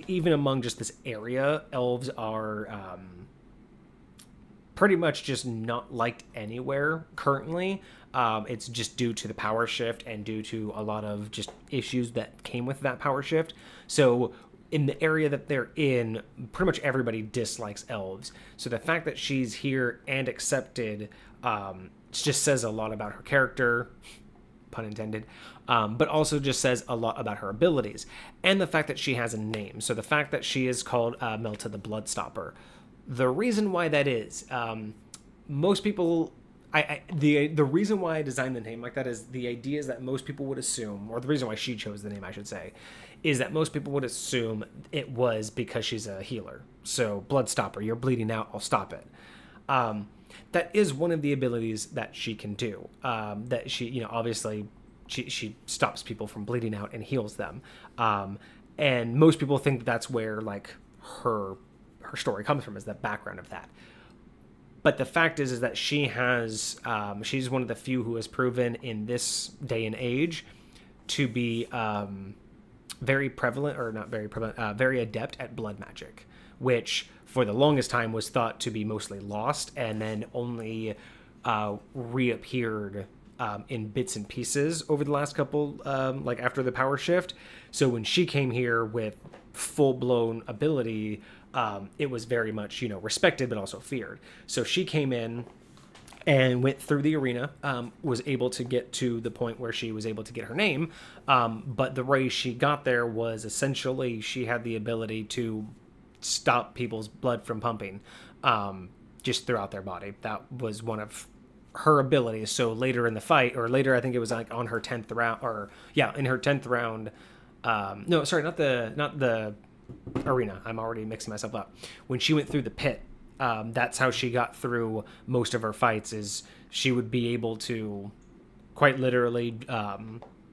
even among just this area, elves are pretty much just not liked anywhere currently. It's just due to the power shift and due to a lot of just issues that came with that power shift. So in the area that they're in, pretty much everybody dislikes elves. So the fact that she's here and accepted just says a lot about her character, pun intended, but also just says a lot about her abilities. And the fact that she has a name. So the fact that she is called Melta the Bloodstopper. The reason why that is, most people... the reason why I designed the name like that is the idea is that most people would assume, or the reason why she chose the name, I should say, is that most people would assume it was because she's a healer. So, Bloodstopper, you're bleeding out, I'll stop it. That is one of the abilities that she can do. That she, obviously, she stops people from bleeding out and heals them. And most people think that's where, like, her story comes from, is the background of that. But the fact is that she has, she's one of the few who has proven in this day and age to be very prevalent, or not very prevalent, very adept at blood magic, which for the longest time was thought to be mostly lost and then only reappeared in bits and pieces over the last couple, like after the power shift. So when she came here with full-blown ability, it was very much, respected, but also feared. So she came in and went through the arena, was able to get to the point where she was able to get her name. But the way she got there was essentially she had the ability to stop people's blood from pumping just throughout their body. That was one of her abilities. So later in the fight, or later, I think it was like on her 10th round, in her 10th round. No, sorry, not the arena. I'm already mixing myself up. When she went through the pit, that's how she got through most of her fights, is she would be able to quite literally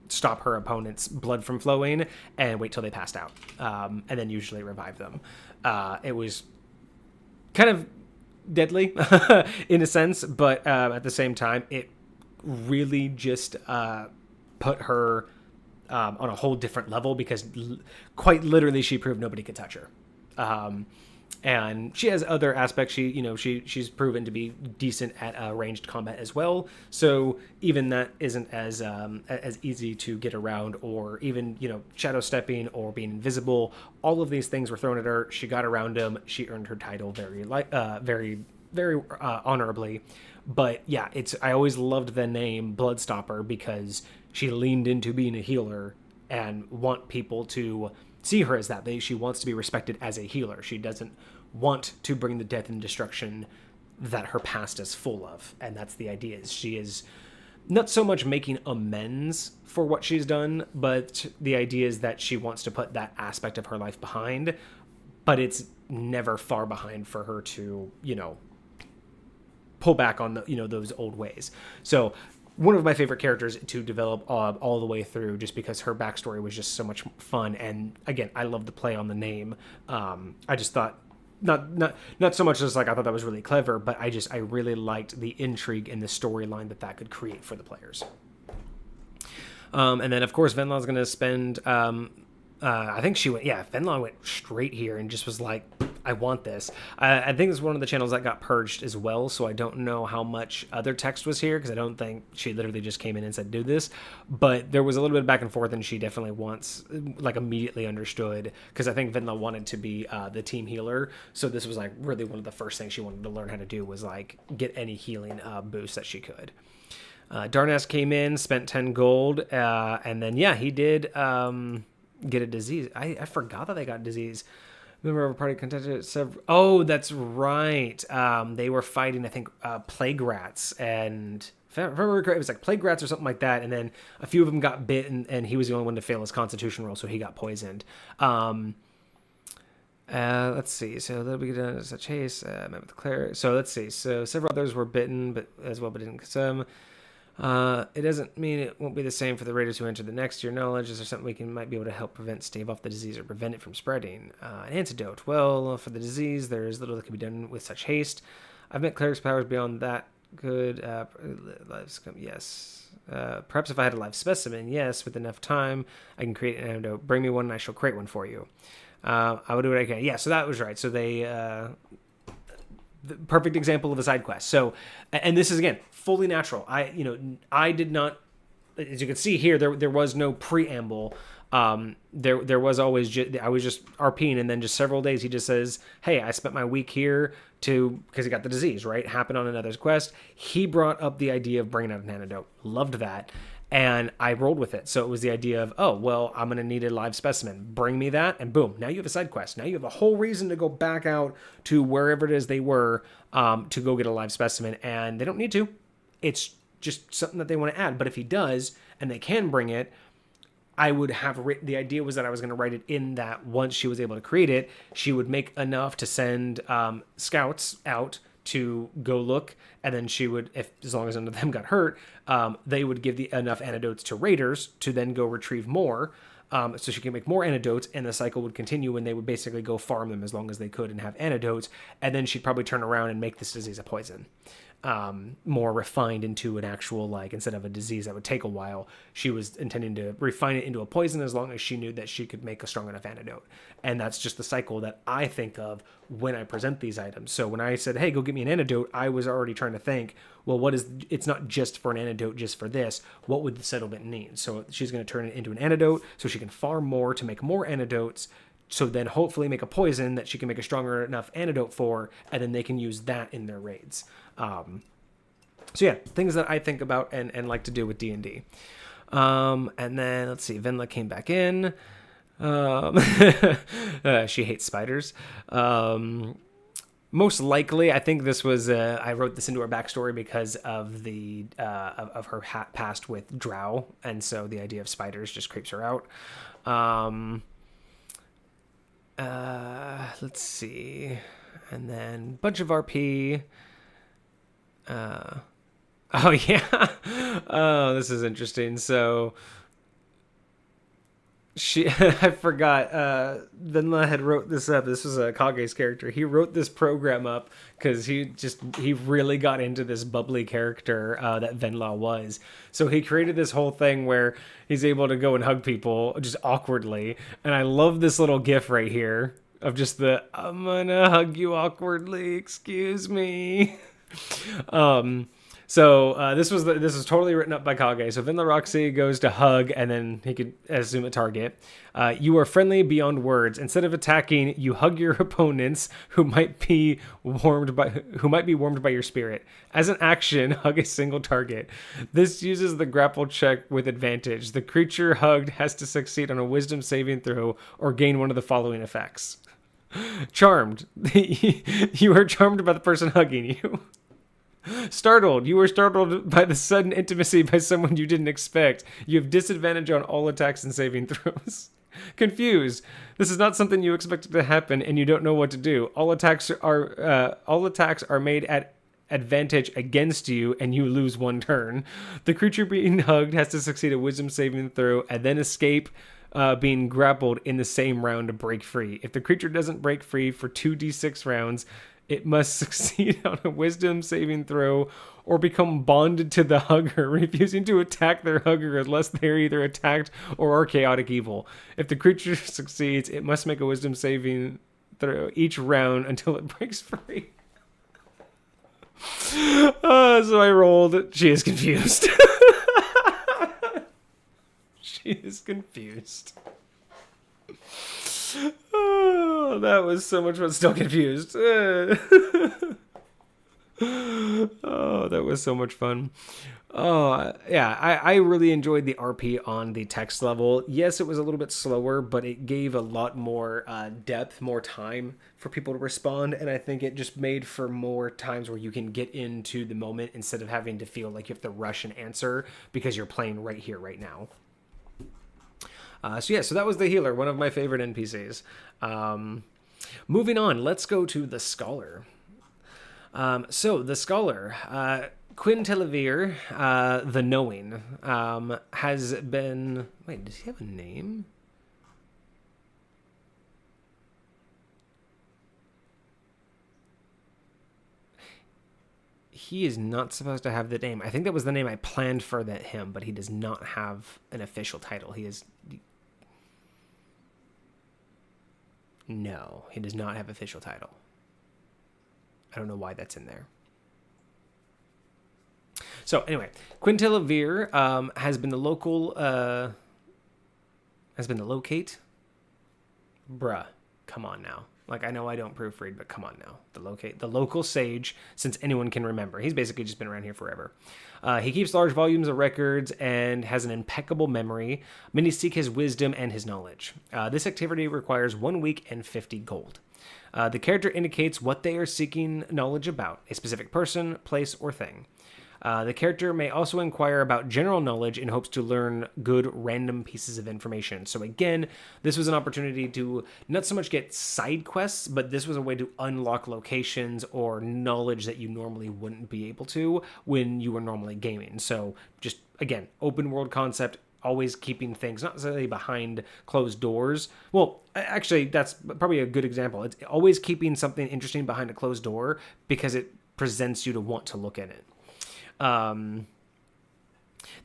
stop her opponent's blood from flowing and wait till they passed out, and then usually revive them. It was kind of deadly in a sense, but at the same time, it really just put her on a whole different level, because quite literally she proved nobody could touch her. And she has other aspects. She's proven to be decent at ranged combat as well. So even that isn't as easy to get around, or even shadow stepping or being invisible. All of these things were thrown at her. She got around them. She earned her title very honorably. But yeah, I always loved the name Bloodstopper because she leaned into being a healer and want people to see her as that. She wants to be respected as a healer. She doesn't want to bring the death and destruction that her past is full of. And that's the idea. She is not so much making amends for what she's done, but the idea is that she wants to put that aspect of her life behind, but it's never far behind for her to, pull back on those old ways. So one of my favorite characters to develop all the way through, just because her backstory was just so much fun. And again, I love the play on the name. I just thought, not so much as like I thought that was really clever, but I really liked the intrigue and the storyline that could create for the players. And then of course Venla's going to spend. I think Venla went straight here and just was like, I want this. I think it's one of the channels that got purged as well, so I don't know how much other text was here, because I don't think she literally just came in and said, do this. But there was a little bit of back and forth, and she definitely immediately understood, because I think Venla wanted to be the team healer, so this was like really one of the first things she wanted to learn how to do, was like get any healing boost that she could. Darnaz came in, spent 10 gold, and then he did get a disease. I forgot that they got disease. Member of a party contested several... Oh, that's right. They were fighting, I think, plague rats and if I remember correctly, it was like plague rats or something like that, and then a few of them got bit, and he was the only one to fail his constitution roll, so he got poisoned. Let's see. So that'll be done as such haste. Met with the cleric. So let's see. So several others were bitten, but didn't consume. It doesn't mean it won't be the same for the raiders who enter the next. Your knowledge, is there something we might be able to help stave off the disease or prevent it from spreading? An antidote. Well, for the disease, there is little that can be done with such haste. I've met cleric's powers beyond that. Good. Yes. Perhaps if I had a live specimen, yes, with enough time, I can create an antidote. Bring me one, and I shall create one for you. I will do what I can. Yeah, so that was right. So they, the perfect example of a side quest. So, and this is again fully natural. I did not, as you can see here, there was no preamble. There was always I was just RPing, and then just several days he just says, "Hey, I spent my week here because he got the disease, right? Happened on another quest." He brought up the idea of bringing out an antidote. Loved that. And I rolled with it. So it was the idea of, oh, well, I'm going to need a live specimen. Bring me that. And boom, now you have a side quest. Now you have a whole reason to go back out to wherever it is they were to go get a live specimen. And they don't need to. It's just something that they want to add. But if he does, and they can bring it, I would have written, the idea was that I was going to write it in that once she was able to create it, she would make enough to send scouts out to go look, and then she would, as long as none of them got hurt, they would give enough antidotes to raiders to then go retrieve more, so she can make more antidotes, and the cycle would continue, and they would basically go farm them as long as they could and have antidotes, and then she'd probably turn around and make this disease a poison. More refined into an actual, like, instead of a disease that would take a while, she was intending to refine it into a poison as long as she knew that she could make a strong enough antidote. And that's just the cycle that I think of when I present these items. So when I said, hey, go get me an antidote, I was already trying to think, well, it's not just for an antidote, just for this. What would the settlement need? So she's going to turn it into an antidote so she can farm more to make more antidotes. So then hopefully make a poison that she can make a stronger enough antidote for, and then they can use that in their raids. So yeah, things that I think about and like to do with D&D. And then let's see, Venla came back in. She hates spiders. Most likely, I think this was, I wrote this into her backstory because of the, of her past with Drow. And so the idea of spiders just creeps her out. Let's see. And then bunch of RP. Oh yeah. Oh, this is interesting. So I forgot, Venla had wrote this up. This was a Kage's character. He wrote this program up because he really got into this bubbly character, that Venla was. So he created this whole thing where he's able to go and hug people just awkwardly. And I love this little gif right here of just I'm gonna hug you awkwardly, excuse me. So this was totally written up by Kage. So Venla Roxy goes to hug, and then he could assume a target. You are friendly beyond words. Instead of attacking, you hug your opponents who might be warmed by your spirit. As an action, hug a single target. This uses the grapple check with advantage. The creature hugged has to succeed on a wisdom saving throw or gain one of the following effects. Charmed. You are charmed by the person hugging you. Startled. You were startled by the sudden intimacy by someone you didn't expect. You have disadvantage on all attacks and saving throws. Confused. This is not something you expected to happen, and you don't know what to do. All attacks are made at advantage against you, and you lose one turn. The creature being hugged has to succeed a wisdom saving throw and then escape being grappled in the same round to break free. If the creature doesn't break free for 2d6 rounds, it must succeed on a wisdom saving throw or become bonded to the hugger, refusing to attack their hugger unless they're either attacked or are chaotic evil. If the creature succeeds, it must make a wisdom saving throw each round until it breaks free. So I rolled. She is confused. She is confused. Oh, that was so much fun. Still confused. Oh, that was so much fun. Oh, yeah, I really enjoyed the RP on the text level. Yes, it was a little bit slower, but it gave a lot more depth, more time for people to respond. And I think it just made for more times where you can get into the moment instead of having to feel like you have to rush and answer because you're playing right here, right now. So that was the healer, one of my favorite NPCs. Moving on, let's go to the scholar. So the scholar, Quinn Televere, the Knowing, has been. Wait, does he have a name? He is not supposed to have the name. I think that was the name I planned for him, but he does not have an official title. He is. No, he does not have official title. I don't know why that's in there. So anyway, Quintilla Veer has been the locate. Bruh, come on now. Like, I know I don't proofread, but come on now. The local sage, since anyone can remember. He's basically just been around here forever. He keeps large volumes of records and has an impeccable memory. Many seek his wisdom and his knowledge. This activity requires 1 week and 50 gold. The character indicates what they are seeking knowledge about, a specific person, place, or thing. The character may also inquire about general knowledge in hopes to learn good random pieces of information. So again, this was an opportunity to not so much get side quests, but this was a way to unlock locations or knowledge that you normally wouldn't be able to when you were normally gaming. So just, again, open world concept, always keeping things not necessarily behind closed doors. Well, actually, that's probably a good example. It's always keeping something interesting behind a closed door because it presents you to want to look at it. The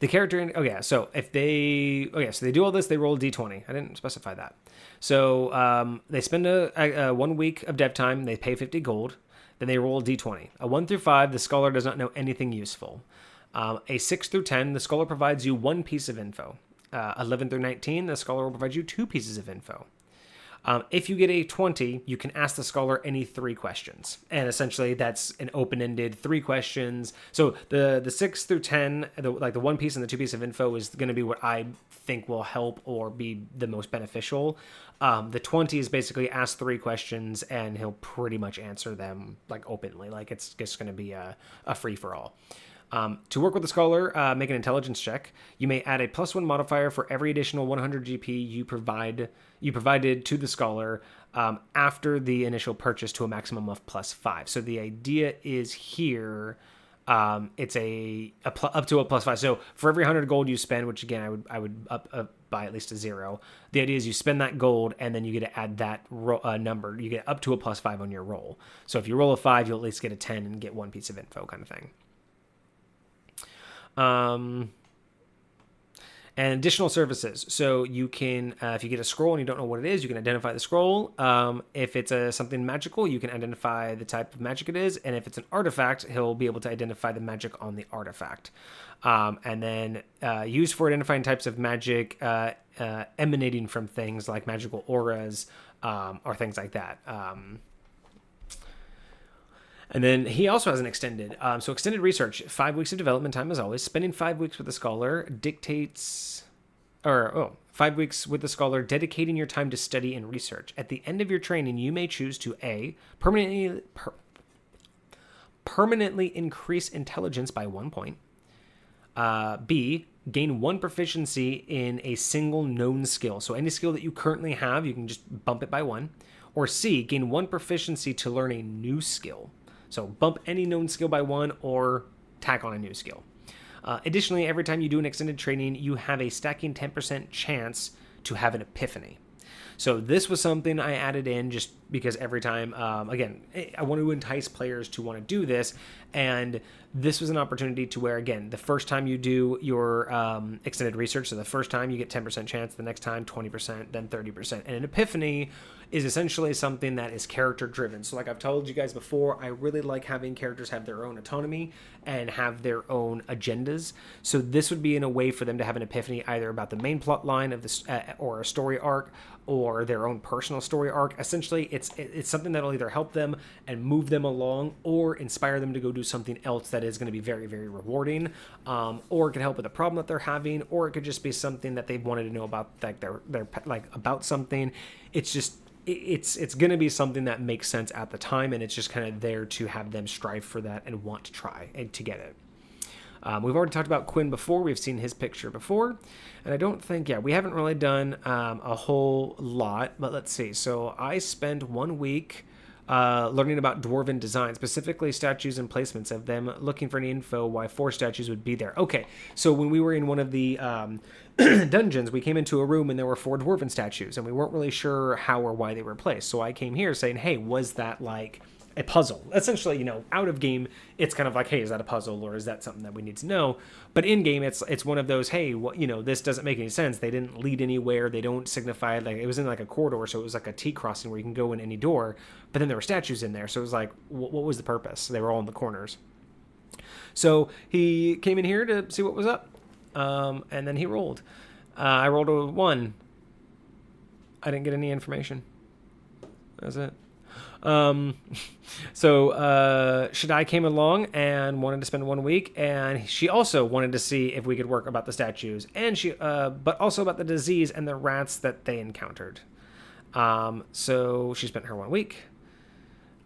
character, so they do all this, they roll a d20. I didn't specify that. So they spend a 1 week of dev time, they pay 50 gold, then they roll a d20. A 1 through 5, the scholar does not know anything useful. A 6 through 10, the scholar provides you 1 piece of info. 11 through 19, the scholar will provide you 2 pieces of info. If you get a 20, you can ask the scholar any 3 questions. And essentially, that's an open-ended 3 questions. So the 6 through 10, the 1 piece and the 2 piece of info is going to be what I think will help or be the most beneficial. The 20 is basically ask 3 questions, and he'll pretty much answer them openly. It's just going to be a free-for-all. To work with the scholar, make an intelligence check. You may add a +1 modifier for every additional 100 GP you provided to the scholar after the initial purchase to a maximum of +5. So the idea is here, it's up to a +5. So for every 100 gold you spend, which again I would up by at least a 0. The idea is you spend that gold and then you get to add that number. You get up to a +5 on your roll. So if you roll a 5, you'll at least get a 10 and get 1 piece of info, kind of thing. And additional services. So you can, if you get a scroll and you don't know what it is, you can identify the scroll. If it's something magical, you can identify the type of magic it is. And if it's an artifact, he'll be able to identify the magic on the artifact. And then used for identifying types of magic emanating from things like magical auras or things like that. And then he also has an extended. So extended research, 5 weeks of development time as always. Spending 5 weeks with the scholar dictates, 5 weeks with the scholar, dedicating your time to study and research. At the end of your training, you may choose to A, permanently increase intelligence by 1 point. B, gain 1 proficiency in a single known skill. So any skill that you currently have, you can just bump it by 1. Or C, gain 1 proficiency to learn a new skill. So bump any known skill by 1 or tack on a new skill. Additionally, every time you do an extended training, you have a stacking 10% chance to have an epiphany. So this was something I added in just because every time, again, I want to entice players to want to do this. And this was an opportunity to where, again, the first time you do your extended research, so the first time you get 10% chance, the next time 20%, then 30%. And an epiphany is essentially something that is character driven. So like I've told you guys before, I really like having characters have their own autonomy and have their own agendas. So this would be in a way for them to have an epiphany either about the main plot line of this or a story arc, or their own personal story arc. Essentially, it's something that'll either help them and move them along, or inspire them to go do something else that is going to be very, very rewarding, or it could help with a problem that they're having, or it could just be something that they've wanted to know about, like their like about something. It's just it's going to be something that makes sense at the time, and it's just kind of there to have them strive for that and want to try and to get it. We've already talked about Quinn before. We've seen his picture before. And I don't think, we haven't really done a whole lot. But let's see. So I spent 1 week learning about dwarven design, specifically statues and placements of them, looking for any info why 4 statues would be there. Okay, so when we were in one of the dungeons, we came into a room and there were 4 dwarven statues. And we weren't really sure how or why they were placed. So I came here saying, hey, was that like a puzzle? Essentially, out of game, it's kind of like, hey, is that a puzzle, or is that something that we need to know? But in game, it's one of those, hey, what, this doesn't make any sense. They didn't lead anywhere. They don't signify, like, it was in like a corridor, so it was like a T crossing where you can go in any door. But then there were statues in there, so it was like, what was the purpose? They were all in the corners. So he came in here to see what was up, and then he rolled. I rolled a 1. I didn't get any information. That's it. So Shaddai came along and wanted to spend 1 week, and she also wanted to see if we could work about the statues, and but also about the disease and the rats that they encountered. So she spent her 1 week.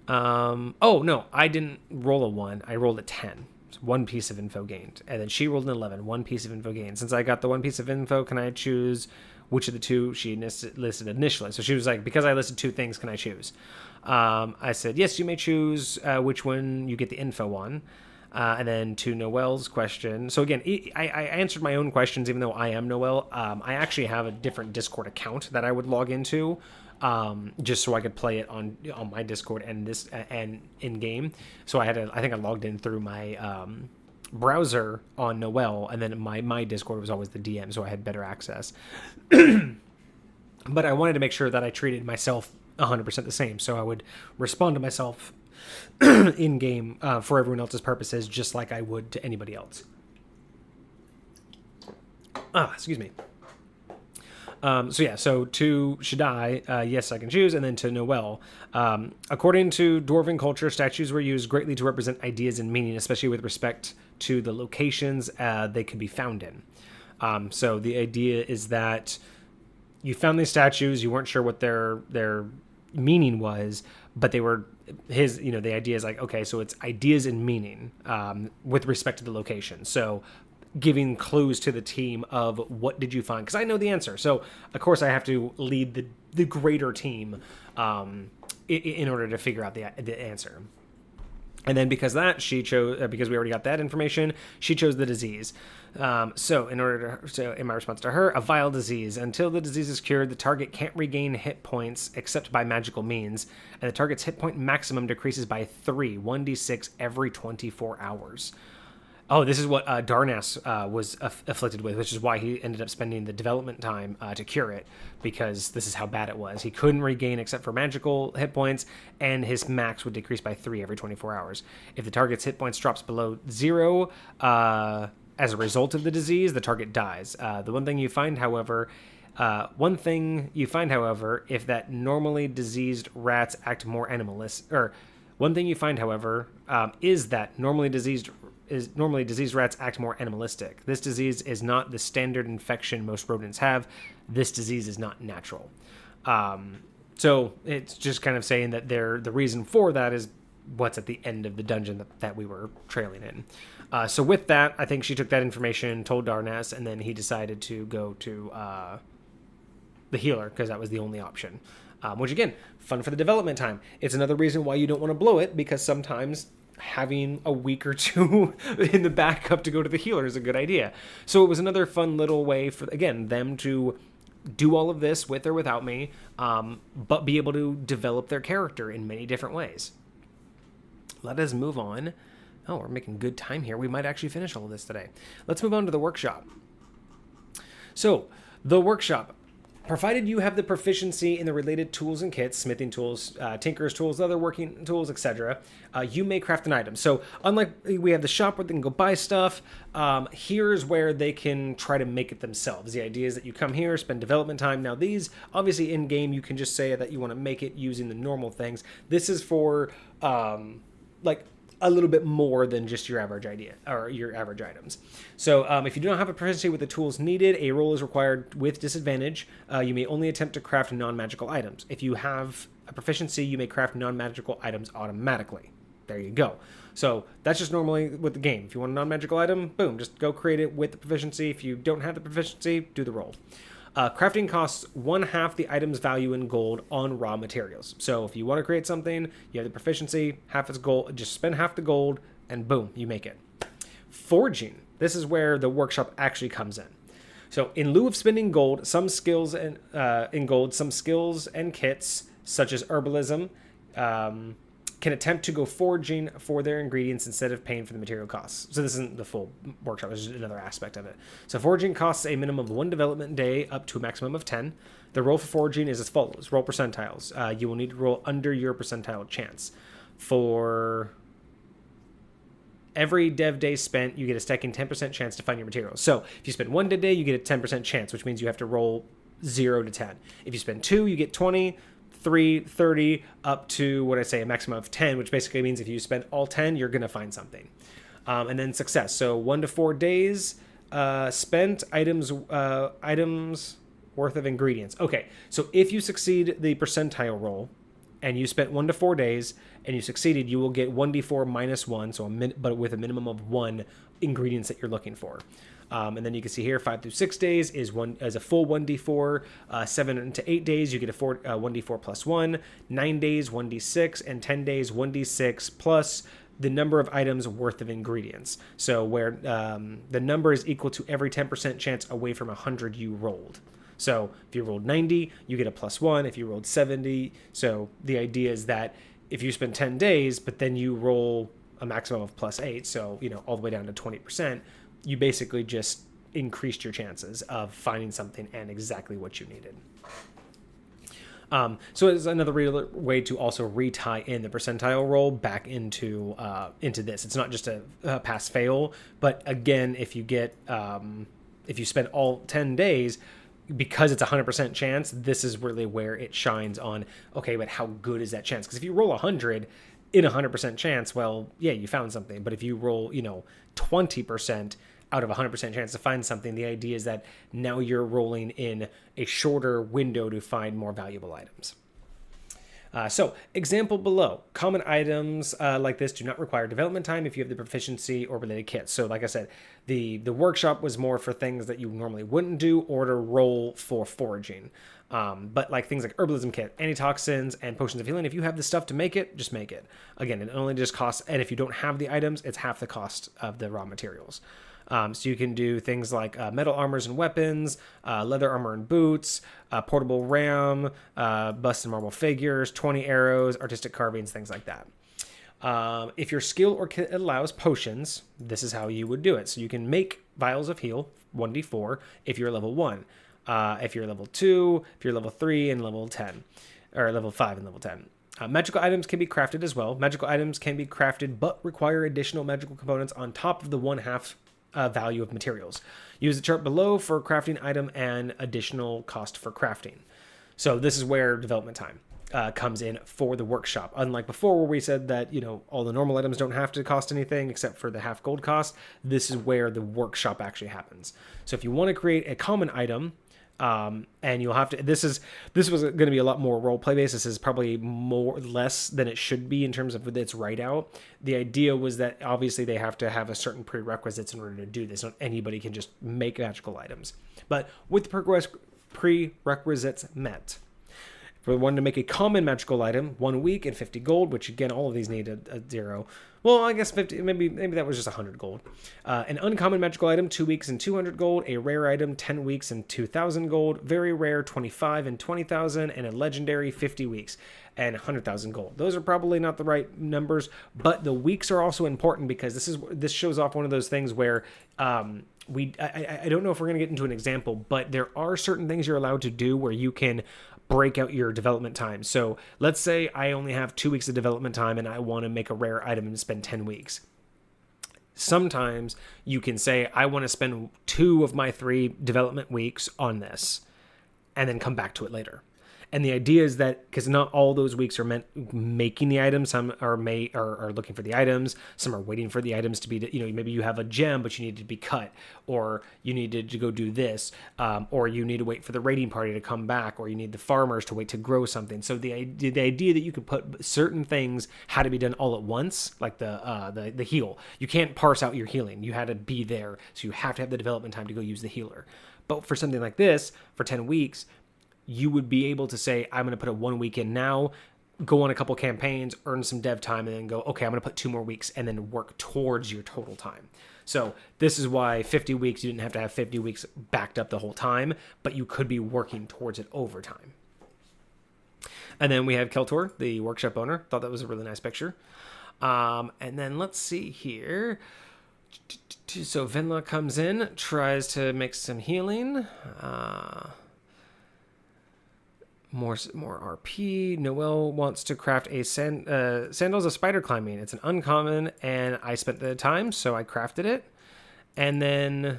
Oh no, I didn't roll a 1. I rolled a 10. So 1 piece of info gained, and then she rolled an 11. 1 piece of info gained. Since I got the 1 piece of info, can I choose which of the 2 she listed initially? So she was like, because I listed 2 things, can I choose? I said, yes, you may choose which one you get the info on. And then to Noelle's question. So again, I answered my own questions, even though I am Noelle. I actually have a different Discord account that I would log into, just so I could play it on my Discord and in game. So I think I logged in through my browser on Noelle, and then my Discord was always the DM, so I had better access. But I wanted to make sure that I treated myself 100% the same, so I would respond to myself in game for everyone else's purposes, just like I would to anybody else. Excuse me. So to Shaddai, yes, I can choose, and then to Noelle. According to Dwarven culture, statues were used greatly to represent ideas and meaning, especially with respect to the locations they could be found in. So the idea is that you found these statues, you weren't sure what their meaning was, but they were the idea is like, okay, so it's ideas and meaning with respect to the location. So giving clues to the team of what did you find, because I know the answer. So of course I have to lead the greater team in order to figure out the answer. And then because she chose, because we already got that information, she chose the disease. So in my response to her, a vile disease. Until the disease is cured, the target can't regain hit points except by magical means, and the target's hit point maximum decreases by 1d6 every 24 hours. Oh, this is what Darnas was afflicted with, which is why he ended up spending the development time to cure it, because this is how bad it was. He couldn't regain except for magical hit points, and his max would decrease by 3 every 24 hours. If the target's hit points drops below 0 as a result of the disease, the target dies. One thing you find, however, if that normally diseased rats act more animalistic, or one thing you find, however, is that normally diseased rats act more animalistic. This disease is not the standard infection most rodents have. This disease is not natural. So it's just kind of saying that the reason for that is what's at the end of the dungeon that we were trailing in. So with that, I think she took that information, told Darnas, and then he decided to go to the healer, because that was the only option. Which again, fun for the development time. It's another reason why you don't want to blow it, because sometimes having a week or 2 in the backup to go to the healer is a good idea. So it was another fun little way for, again, them to do all of this with or without me, but be able to develop their character in many different ways. Let us move on. Oh, we're making good time here. We might actually finish all of this today. Let's move on to the workshop. So the workshop. Provided you have the proficiency in the related tools and kits, smithing tools, tinker's tools, other working tools, etc., you may craft an item. So unlike we have the shop where they can go buy stuff, here's where they can try to make it themselves. The idea is that you come here, spend development time. Now these, obviously in game, you can just say that you want to make it using the normal things. This is for like a little bit more than just your average idea or your average items. So if you do not have a proficiency with the tools needed, a roll is required with disadvantage. You may only attempt to craft non-magical items. If you have a proficiency, you may craft non-magical items automatically. There you go. So that's just normally with the game. If you want a non-magical item, boom, just go create it with the proficiency. If you don't have the proficiency, do the roll. Crafting costs 1/2 the item's value in gold on raw materials. So if you want to create something, you have the proficiency, half is gold, just spend half the gold, and boom, you make it. Forging. This is where the workshop actually comes in. So in lieu of spending gold, some skills and some skills and kits, such as herbalism, can attempt to go foraging for their ingredients instead of paying for the material costs. So this isn't the full workshop, this is another aspect of it. So foraging costs a minimum of 1 development day up to a maximum of 10. The roll for foraging is as follows. Roll percentiles. You will need to roll under your percentile chance. For every dev day spent, you get a stacking 10% chance to find your materials. So if you spend 1 dev day, you get a 10% chance, which means you have to roll 0 to 10. If you spend 2, you get 20. 3, 30, up to what I say, a maximum of 10, which basically means if you spend all 10, you're going to find something. And then success. So 1 to 4 days spent, items worth of ingredients. Okay, so if you succeed the percentile roll and you spent 1 to 4 days and you succeeded, you will get 1d4 minus 1, so but with a minimum of 1 ingredients that you're looking for. And then you can see here 5 through 6 days is a full 1d4. 7 to 8 days you get a 1d4 plus 1. 9 days 1d6, and 10 days 1d6 plus the number of items worth of ingredients. So where the number is equal to every 10% chance away from 100 you rolled. So if you rolled 90, you get a plus 1. If you rolled 70, so the idea is that if you spend 10 days, but then you roll a maximum of plus 8, so all the way down to 20%. You basically just increased your chances of finding something and exactly what you needed. So it's another real way to also retie in the percentile roll back into this. It's not just a pass-fail, but again, if you spend all 10 days, because it's 100% chance, this is really where it shines on, okay, but how good is that chance? Because if you roll 100 in 100% chance, well, yeah, you found something. But if you roll, 20% out of 100% chance to find something, the idea is that now you're rolling in a shorter window to find more valuable items. So example below, common items like this do not require development time if you have the proficiency or related kits. So like I said, the workshop was more for things that you normally wouldn't do or to roll for foraging. But like things like herbalism kit, antitoxins, and potions of healing, if you have the stuff to make it, just make it. Again, it only just costs, and if you don't have the items, it's half the cost of the raw materials. So you can do things like metal armors and weapons, leather armor and boots, portable ram, bust and marble figures, 20 arrows, artistic carvings, things like that. If your skill or kit allows potions, this is how you would do it. So you can make vials of heal, 1d4, if you're level 1. If you're level 2, if you're level 3, and level 10, or level 5 and level 10. Magical items can be crafted as well. Magical items can be crafted, but require additional magical components on top of the 1/2 value of materials. Use the chart below for crafting item and additional cost for crafting. So this is where development time comes in for the workshop. Unlike before where we said that, all the normal items don't have to cost anything except for the half gold cost, this is where the workshop actually happens. So if you want to create a common item, and you'll have to, this was going to be a lot more role play based. This is probably less than it should be in terms of its write out. The idea was that obviously they have to have a certain prerequisites in order to do this. Not anybody can just make magical items, but with the prerequisites met. For one to make a common magical item, 1 week and 50 gold, which again, all of these need a 0. Well, I guess 50, maybe that was just 100 gold. An uncommon magical item, 2 weeks and 200 gold. A rare item, 10 weeks and 2,000 gold. Very rare, 25 and 20,000. And a legendary, 50 weeks and 100,000 gold. Those are probably not the right numbers, but the weeks are also important because this shows off one of those things where I don't know if we're going to get into an example, but there are certain things you're allowed to do where you can break out your development time. So let's say I only have 2 weeks of development time and I want to make a rare item and spend 10 weeks. Sometimes you can say, I want to spend 2 of my 3 development weeks on this and then come back to it later. And the idea is that because not all those weeks are meant making the items, some are looking for the items, some are waiting for the items to be, maybe you have a gem, but you need to be cut, or you needed to go do this, or you need to wait for the raiding party to come back, or you need the farmers to wait to grow something. So the idea that you could put certain things had to be done all at once, like the heal. You can't parse out your healing. You had to be there, so you have to have the development time to go use the healer. But for something like this, for 10 weeks, you would be able to say, I'm going to put a 1 week in now, go on a couple campaigns, earn some dev time, and then go, okay, I'm going to put 2 more weeks and then work towards your total time. So this is why 50 weeks, you didn't have to have 50 weeks backed up the whole time, but you could be working towards it over time. And then we have Keltor, the workshop owner. Thought that was a really nice picture. And then let's see here. So Venla comes in, tries to make some healing. More RP. Noelle wants to craft a sandals of spider climbing. It's an uncommon, and I spent the time, so I crafted it. And then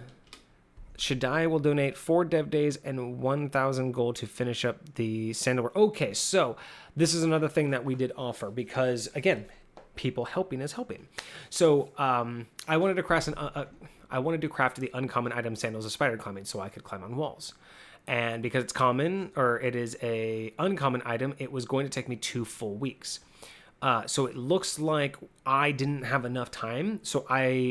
Shaddai will donate 4 dev days and 1,000 gold to finish up the sandal work. Okay, so this is another thing that we did offer because, again, people helping is helping. So I wanted to craft the uncommon item sandals of spider climbing so I could climb on walls. And because it's common, or it is a uncommon item, it was going to take me 2 full weeks. So it looks like I didn't have enough time,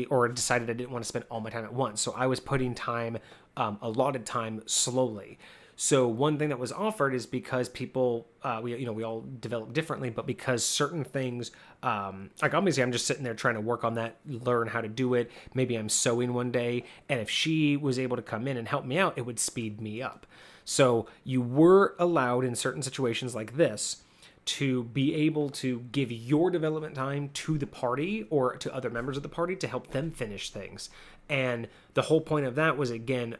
or decided I didn't want to spend all my time at once. So I was putting time, allotted time slowly. So one thing that was offered is because people, we all develop differently, but because certain things, like obviously I'm just sitting there trying to work on that, learn how to do it. Maybe I'm sewing one day, and if she was able to come in and help me out, it would speed me up. So you were allowed in certain situations like this to be able to give your development time to the party or to other members of the party to help them finish things. And the whole point of that was, again,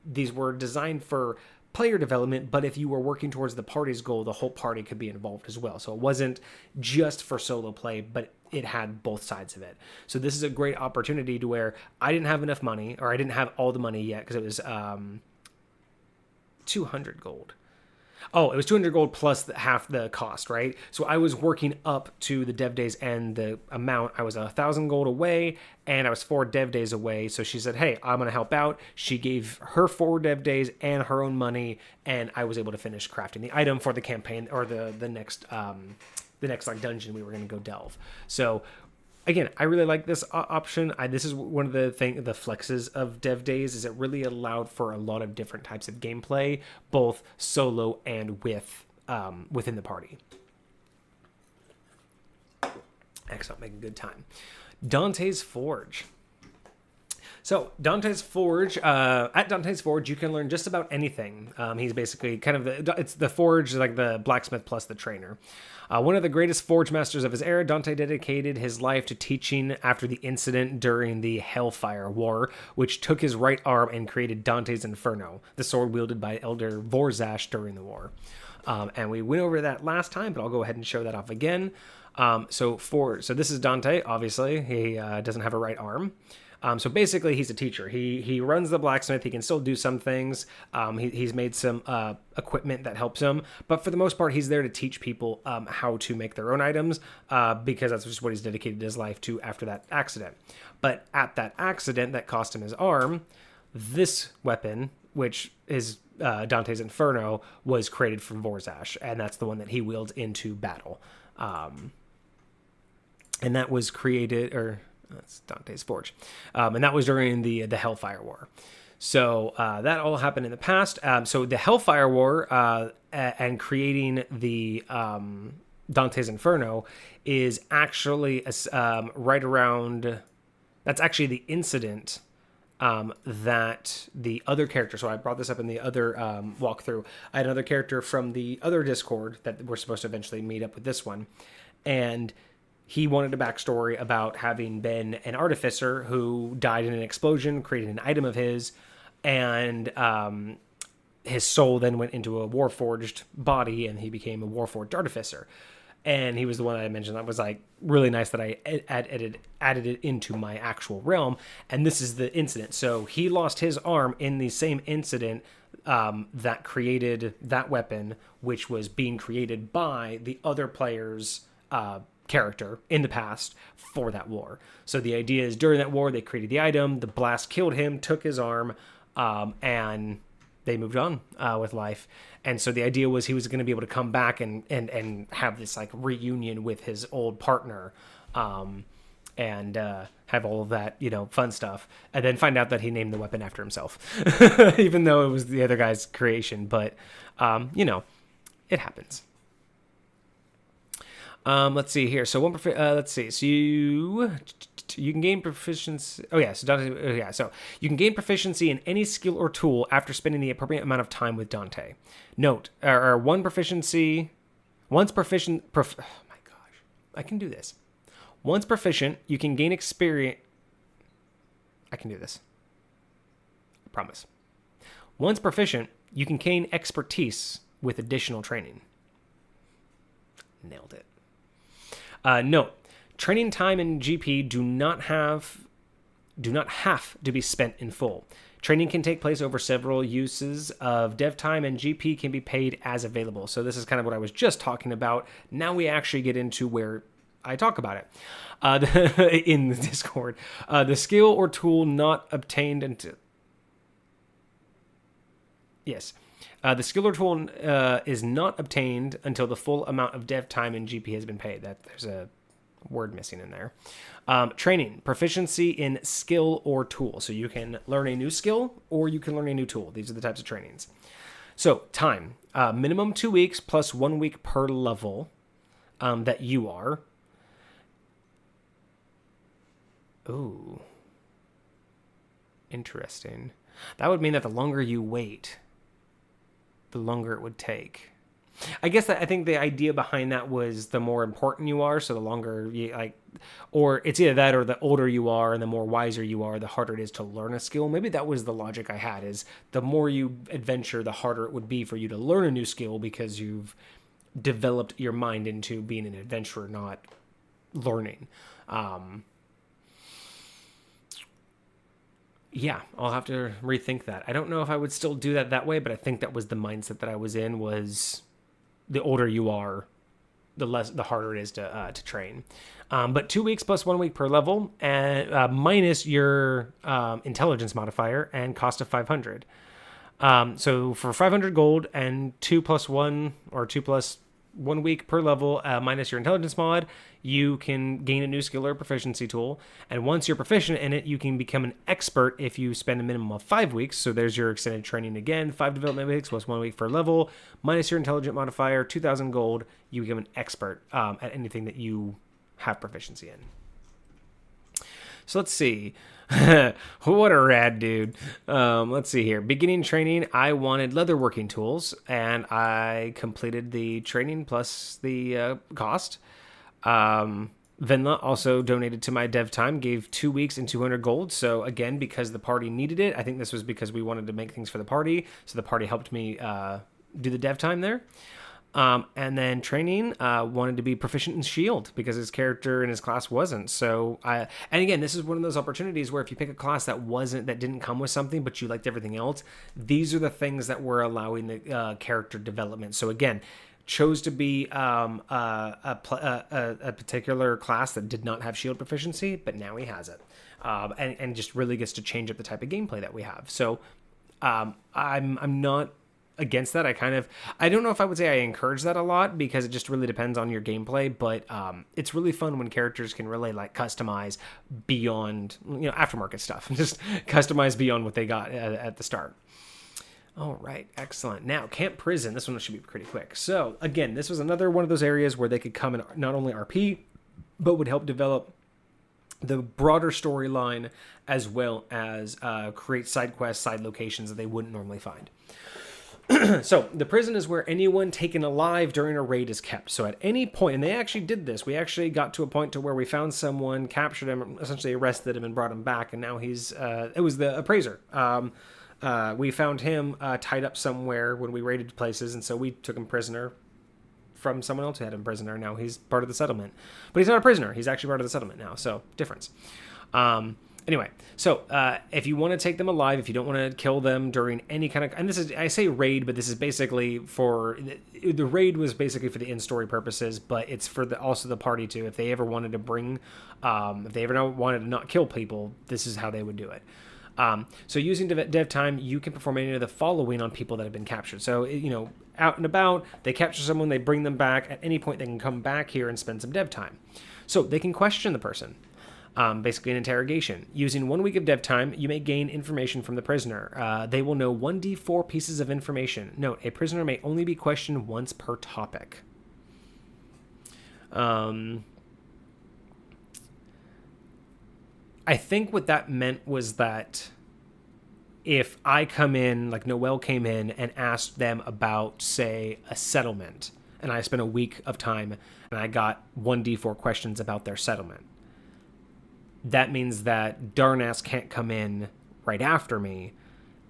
these were designed for player development, but if you were working towards the party's goal, the whole party could be involved as well. So it wasn't just for solo play, but it had both sides of it. So this is a great opportunity to where I didn't have enough money, or I didn't have all the money yet because it was 200 gold. Oh, it was 200 gold plus half the cost, right? So I was working up to the dev days and the amount. I was 1,000 gold away, and I was 4 dev days away. So she said, hey, I'm going to help out. She gave her 4 dev days and her own money, and I was able to finish crafting the item for the campaign, or the next like dungeon we were going to go delve. So again, I really like this option. This is one of the flexes of dev days, is it really allowed for a lot of different types of gameplay, both solo and within the party. Excellent, making good time. Dante's Forge. So Dante's Forge, at Dante's Forge, you can learn just about anything. He's basically kind of it's the forge, like the blacksmith plus the trainer. One of the greatest forge masters of his era, Dante dedicated his life to teaching after the incident during the Hellfire War, which took his right arm and created Dante's Inferno, the sword wielded by Elder Vorzash during the war. And we went over that last time, but I'll go ahead and show that off again. So this is Dante. Obviously, he doesn't have a right arm. So basically, he's a teacher. He runs the blacksmith. He can still do some things. He's made some equipment that helps him. But for the most part, he's there to teach people how to make their own items because that's just what he's dedicated his life to after that accident. But at that accident that cost him his arm, this weapon, which is Dante's Inferno, was created from Vorzash. And that's the one that he wields into battle. And that was created... That's Dante's Forge. And that was during the Hellfire War. So that all happened in the past. So the Hellfire War and creating the Dante's Inferno is actually right around... That's actually the incident that the other character... So I brought this up in the other walkthrough. I had another character from the other Discord that we're supposed to eventually meet up with this one. And he wanted a backstory about having been an artificer who died in an explosion, created an item of his, and his soul then went into a warforged body, and he became a warforged artificer. And he was the one that I mentioned that was like really nice that I added it into my actual realm. And this is the incident. So he lost his arm in the same incident that created that weapon, which was being created by the other player's character in the past for that war. So the idea is during that war, they created the item, the blast killed him, took his arm, and they moved on with life. And so the idea was he was going to be able to come back and have this like reunion with his old partner, and have all of that, fun stuff, and then find out that he named the weapon after himself, even though it was the other guy's creation. But, it happens. Let's see here. So let's see. So you can gain proficiency. Oh yeah. So you can gain proficiency in any skill or tool after spending the appropriate amount of time with Dante. Note, once proficient. Oh my gosh, I can do this. Once proficient, you can gain experience. I can do this. I promise. Once proficient, you can gain expertise with additional training. Nailed it. Note, training time and GP do not have to be spent in full. Training can take place over several uses of dev time, and GP can be paid as available. So this is kind of what I was just talking about. Now we actually get into where I talk about it in the Discord. The skill or tool not obtained until... Yes. The skill or tool is not obtained until the full amount of dev time and GP has been paid. There's a word missing in there. Training, proficiency in skill or tool. So you can learn a new skill or you can learn a new tool. These are the types of trainings. So time, minimum 2 weeks plus 1 week per level that you are. Ooh, interesting. That would mean that the longer you wait, the longer it would take. I guess I think the idea behind that was the more important you are, so the longer you or it's either that or the older you are and the more wiser you are, the harder it is to learn a skill. Maybe that was the logic I had, is the more you adventure, the harder it would be for you to learn a new skill because you've developed your mind into being an adventurer, not learning. Yeah, I'll have to rethink that. I don't know if I would still do that way, but I think that was the mindset that I was in, was the older you are, the harder it is to train. But 2 weeks plus 1 week per level, and minus your intelligence modifier and cost of 500. So for 500 gold and 2 plus 1 or 2 plus 1 week per level, minus your intelligence mod, you can gain a new skill or proficiency tool. And once you're proficient in it, you can become an expert if you spend a minimum of 5 weeks. So there's your extended training again. 5 development weeks plus 1 week per level, minus your intelligent modifier, 2,000 gold. You become an expert at anything that you have proficiency in. So let's see. What a rad dude. Let's see here. Beginning training, I wanted leatherworking tools, and I completed the training plus the cost. Venla also donated to my dev time, gave 2 weeks and 200 gold. So again, because the party needed it, I think this was because we wanted to make things for the party. So the party helped me do the dev time there. And then training, wanted to be proficient in shield because his character and his class wasn't. So and again, this is one of those opportunities where if you pick a class that didn't come with something, but you liked everything else, these are the things that were allowing the character development. So again, chose to be a particular class that did not have shield proficiency, but now he has it, and just really gets to change up the type of gameplay that we have. So I'm not against that. I don't know if I would say I encourage that a lot, because it just really depends on your gameplay, but it's really fun when characters can really customize beyond aftermarket stuff, just customize beyond what they got at the start. All right, excellent. Now, Camp Prison. This one should be pretty quick. So again, this was another one of those areas where they could come and not only RP, but would help develop the broader storyline, as well as create side quests, side locations that they wouldn't normally find. So the prison is where anyone taken alive during a raid is kept. So at any point, and they actually did this, we actually got to a point to where we found someone, captured him, essentially arrested him and brought him back. And now he's, it was the appraiser. We found him tied up somewhere when we raided places. And so we took him prisoner from someone else who had him prisoner. Now he's part of the settlement, but he's not a prisoner. He's actually part of the settlement now. So difference. Anyway, so if you want to take them alive, if you don't want to kill them during any kind of, and this is, I say raid, but this is basically for, the raid was basically for the in-story purposes, but it's for also the party too. If they ever wanted to bring, if they ever wanted to not kill people, this is how they would do it. So using dev time, you can perform any of the following on people that have been captured. So, out and about, they capture someone, they bring them back. At any point, they can come back here and spend some dev time. So they can question the person. Basically an interrogation. Using 1 week of dev time, you may gain information from the prisoner. They will know 1d4 pieces of information. Note, a prisoner may only be questioned once per topic. I think what that meant was that if I come in, like Noelle came in and asked them about, say, a settlement, and I spent a week of time and I got 1d4 questions about their settlement, that means that Darnass can't come in right after me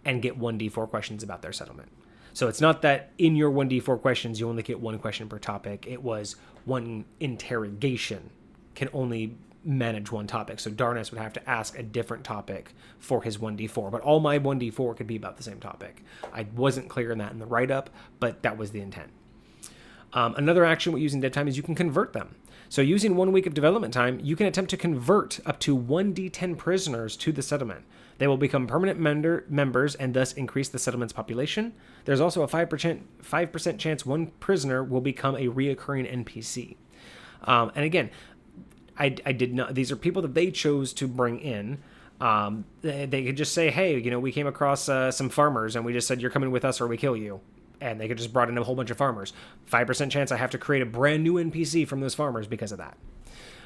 and get 1d4 questions about their settlement. So it's not that in your 1d4 questions you only get 1 question per topic. It was 1 interrogation can only manage 1 topic. So Darnass would have to ask a different topic for his 1d4. But all my 1d4 could be about the same topic. I wasn't clear on that in the write-up, but that was the intent. Another action with using dev time is you can convert them. So using 1 week of development time, you can attempt to convert up to 1d10 prisoners to the settlement. They will become permanent members and thus increase the settlement's population. There's also a 5% chance 1 prisoner will become a reoccurring NPC. And again, I did not. These are people that they chose to bring in. They could just say, hey, we came across some farmers and we just said, you're coming with us or we kill you. And they could just brought in a whole bunch of farmers. 5% chance I have to create a brand new NPC from those farmers because of that.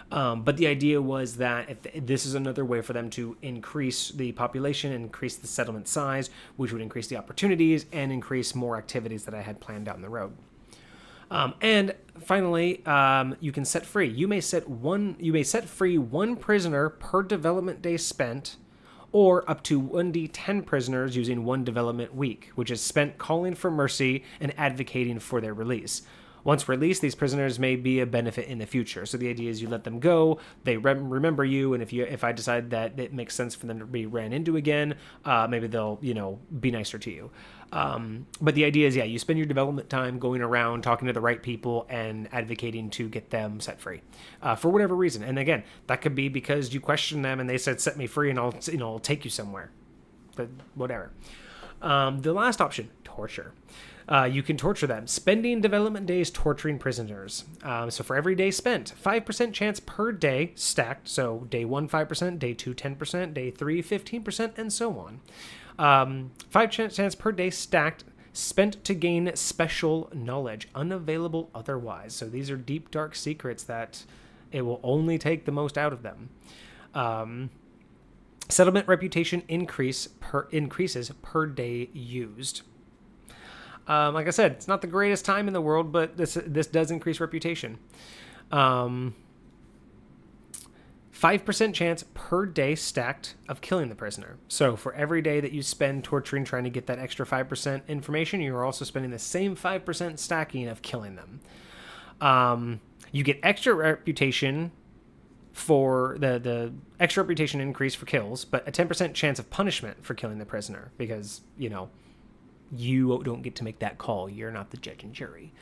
But the idea was that if this is another way for them to increase the population, increase the settlement size, which would increase the opportunities and increase more activities that I had planned down the road. And finally, you can set free. You may set free 1 prisoner per development day spent, or up to 1d10 prisoners using 1 development week, which is spent calling for mercy and advocating for their release. Once released, these prisoners may be a benefit in the future. So the idea is you let them go, they remember you, and if I decide that it makes sense for them to be ran into again, maybe they'll, be nicer to you. But the idea is, you spend your development time going around, talking to the right people, and advocating to get them set free for whatever reason. And again, that could be because you questioned them and they said, set me free and I'll take you somewhere. But whatever. The last option, torture. You can torture them. Spending development days torturing prisoners. So for every day spent, 5% chance per day stacked. So day 1, 5%, day 2, 10%, day 3, 15%, and so on. 5% chance per day stacked, spent to gain special knowledge, unavailable otherwise. So these are deep, dark secrets that it will only take the most out of them. Settlement reputation increases per day used. Like I said, it's not the greatest time in the world, but this does increase reputation. 5% chance per day stacked of killing the prisoner. So for every day that you spend torturing, trying to get that extra 5% information, you are also spending the same 5% stacking of killing them. You get extra reputation for the extra reputation increase for kills, but a 10% chance of punishment for killing the prisoner because, you don't get to make that call. You're not the judge and jury.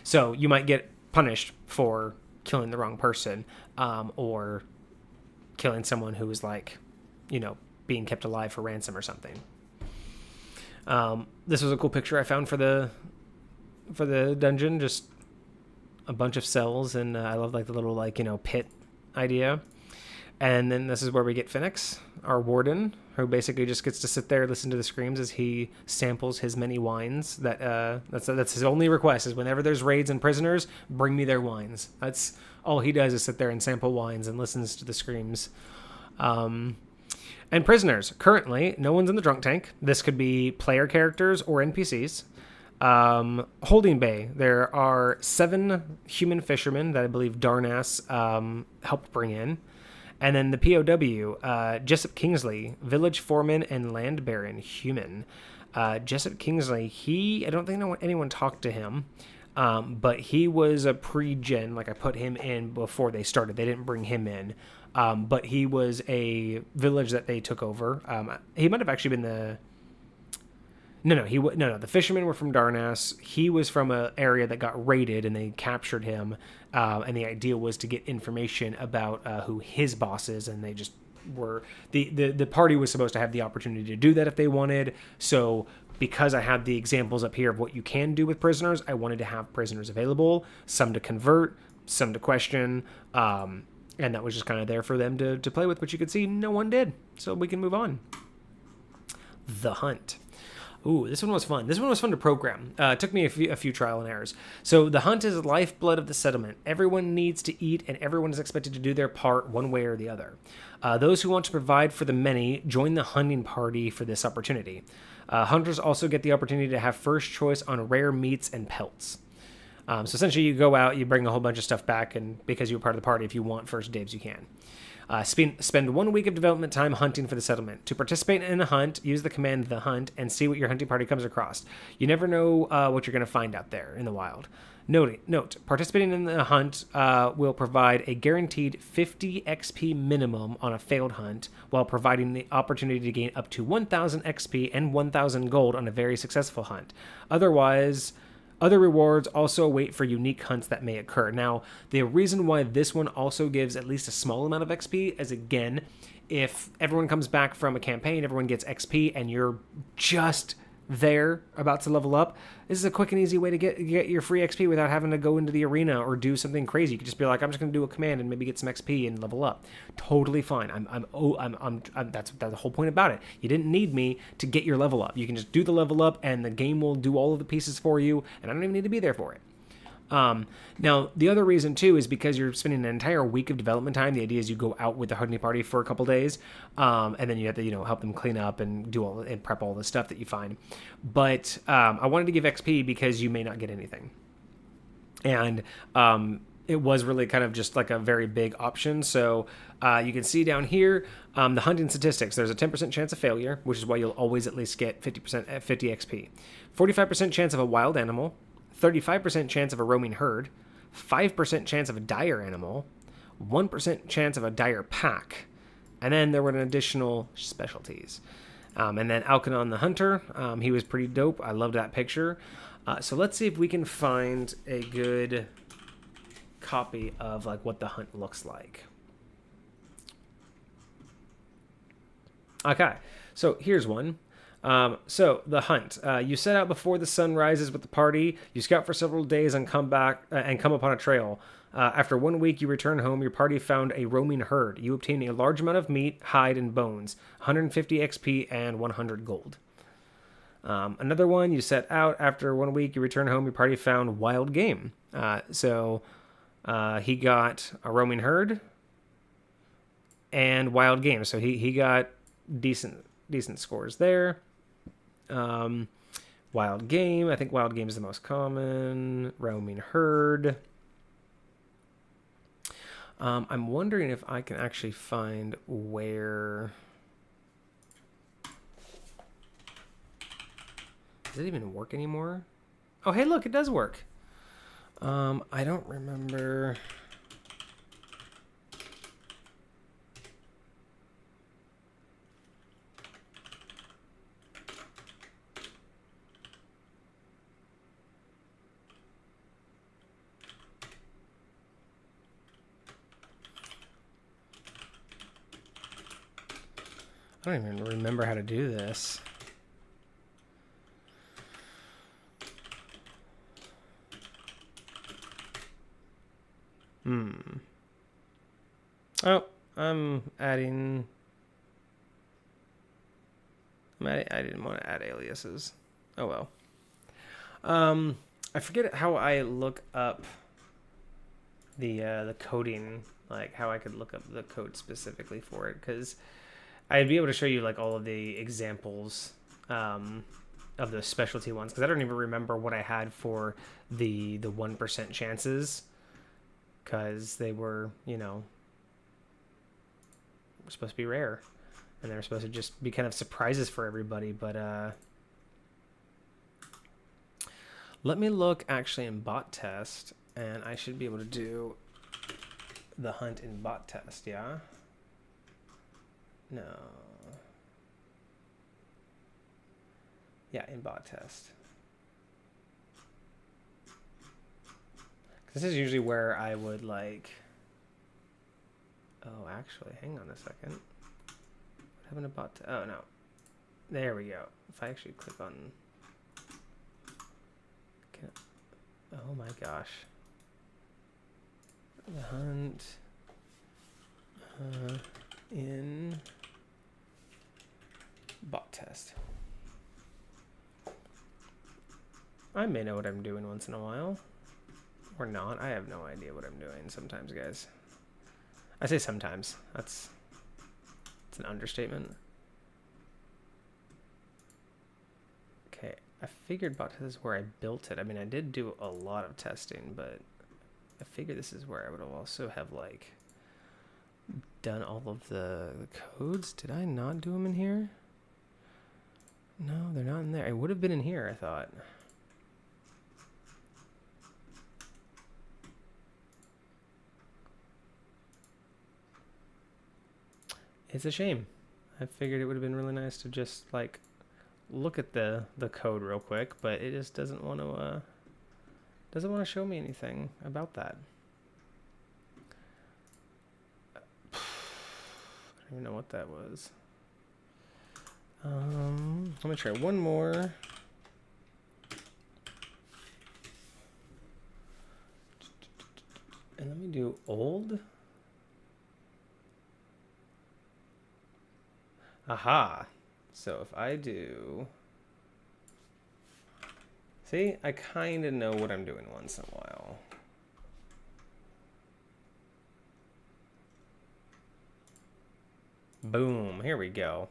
So you might get punished for killing the wrong person, or killing someone who was being kept alive for ransom or something. This was a cool picture I found for the dungeon, just a bunch of cells, and I love the little pit idea. And then this is where we get Phoenix, our warden, who basically just gets to sit there, listen to the screams as he samples his many wines. That's his only request, is whenever there's raids and prisoners, bring me their wines. That's all he does, is sit there and sample wines and listens to the screams. And prisoners. Currently, no one's in the drunk tank. This could be player characters or NPCs. Holding bay. There are 7 human fishermen that I believe Darnas helped bring in. And then the POW, Jessup Kingsley, village foreman and land baron, human. Jessup Kingsley, I don't think anyone talked to him, but he was a pre-gen, like I put him in before they started. They didn't bring him in, but he was a village that they took over. He might have actually been No. The fishermen were from Darnas. He was from an area that got raided, and they captured him. And the idea was to get information about who his boss is, and they just were the party was supposed to have the opportunity to do that if they wanted. So because I had the examples up here of what you can do with prisoners, I wanted to have prisoners available, some to convert, some to question, and that was just kind of there for them to play with. But you could see no one did, so we can move on. The Hunt. Ooh, this one was fun. This one was fun to program. It took me a few trial and errors. So the hunt is the lifeblood of the settlement. Everyone needs to eat, and everyone is expected to do their part one way or the other. Those who want to provide for the many join the hunting party for this opportunity. Hunters also get the opportunity to have first choice on rare meats and pelts. So essentially, you go out, you bring a whole bunch of stuff back, and because you're part of the party, if you want first dibs, you can. Spend 1 week of development time hunting for the settlement. To participate in the hunt, use the command The Hunt and see what your hunting party comes across. You never know what you're going to find out there in the wild. Note, participating in the hunt will provide a guaranteed 50 XP minimum on a failed hunt, while providing the opportunity to gain up to 1,000 XP and 1,000 gold on a very successful hunt. Other rewards also await for unique hunts that may occur. Now, the reason why this one also gives at least a small amount of XP is, again, if everyone comes back from a campaign, everyone gets XP, and you're just there about to level up, this is a quick and easy way to get your free XP without having to go into the arena or do something crazy. You could just be like, I'm just going to do a command and maybe get some XP and level up. Totally fine. That's the whole point about it. You didn't need me to get your level up. You can just do the level up, and the game will do all of the pieces for you, and I don't even need to be there for it. Now, the other reason, too, is because you're spending an entire week of development time. The idea is you go out with the hunting party for a couple days, and then you have to, help them clean up and and prep all the stuff that you find. But I wanted to give XP because you may not get anything. And it was really kind of just like a very big option. So you can see down here the hunting statistics. There's a 10% chance of failure, which is why you'll always at least get 50 XP. 45% chance of a wild animal. 35% chance of a roaming herd, 5% chance of a dire animal, 1% chance of a dire pack, and then there were an additional specialties. And then Alkanon the Hunter, he was pretty dope. I loved that picture. So let's see if we can find a good copy of like what the hunt looks like. Okay, so here's one. So the hunt. You set out before the sun rises with the party. You scout for several days and come back and come upon a trail. After 1 week, you return home. Your party found a roaming herd. You obtain a large amount of meat, hide, and bones, 150 XP and 100 gold. Another one. You set out after 1 week. You return home. Your party found wild game. So he got a roaming herd and wild game. So he got decent scores there. Wild game. I think wild game is the most common. Roaming herd. I'm wondering if I can actually find where. Does it even work anymore? Oh, hey, look, it does work. I don't remember. I don't even remember how to do this. Oh, I didn't want to add aliases. Oh well. I forget how I look up the coding, like how I could look up the code specifically for it, because I'd be able to show you like all of the examples of the specialty ones, because I don't even remember what I had for the 1% chances, because they were, you know, supposed to be rare, and they were supposed to just be kind of surprises for everybody. But let me look actually in bot test, and I should be able to do the hunt in bot test. Yeah. No. Yeah, in bot test. This is usually where I would like... Oh, actually, hang on a second. What happened to bot test? Oh, no. There we go. If I actually click on... Oh my gosh. The hunt in bot test. I may know what I'm doing once in a while. Or not. I have no idea what I'm doing sometimes, guys. I say sometimes. It's an understatement. Okay, I figured bot test is where I built it. I mean, I did do a lot of testing, but I figured this is where I would also have, like, done all of the codes. Did I not do them in here? No, they're not in there. It would have been in here, I thought. It's a shame. I figured it would have been really nice to just like look at the code real quick, but it just doesn't want to show me anything about that. I don't even know what that was. Let me try one more. And let me do old. Aha. So if I do... See, I kind of know what I'm doing once in a while. Boom, here we go.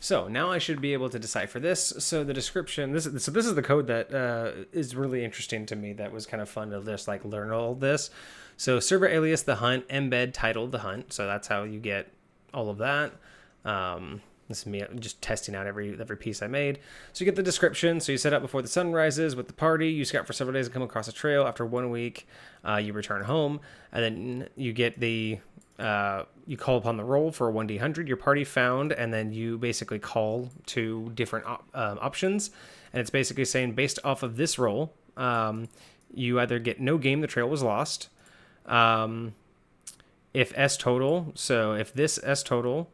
So now I should be able to decipher this. So the description, this is the code that is really interesting to me. That was kind of fun to just like learn all this. So server alias the hunt, embed title the hunt. So that's how you get all of that. This is me just testing out every piece I made. So you get the description. So you set up before the sun rises with the party. You scout for several days and come across a trail. After 1 week, you return home, and then you get the you call upon the roll for a 1d100. Your party found, and then you basically call to different options, and it's basically saying based off of this roll, you either get no game, the trail was lost. If S total, so if this S total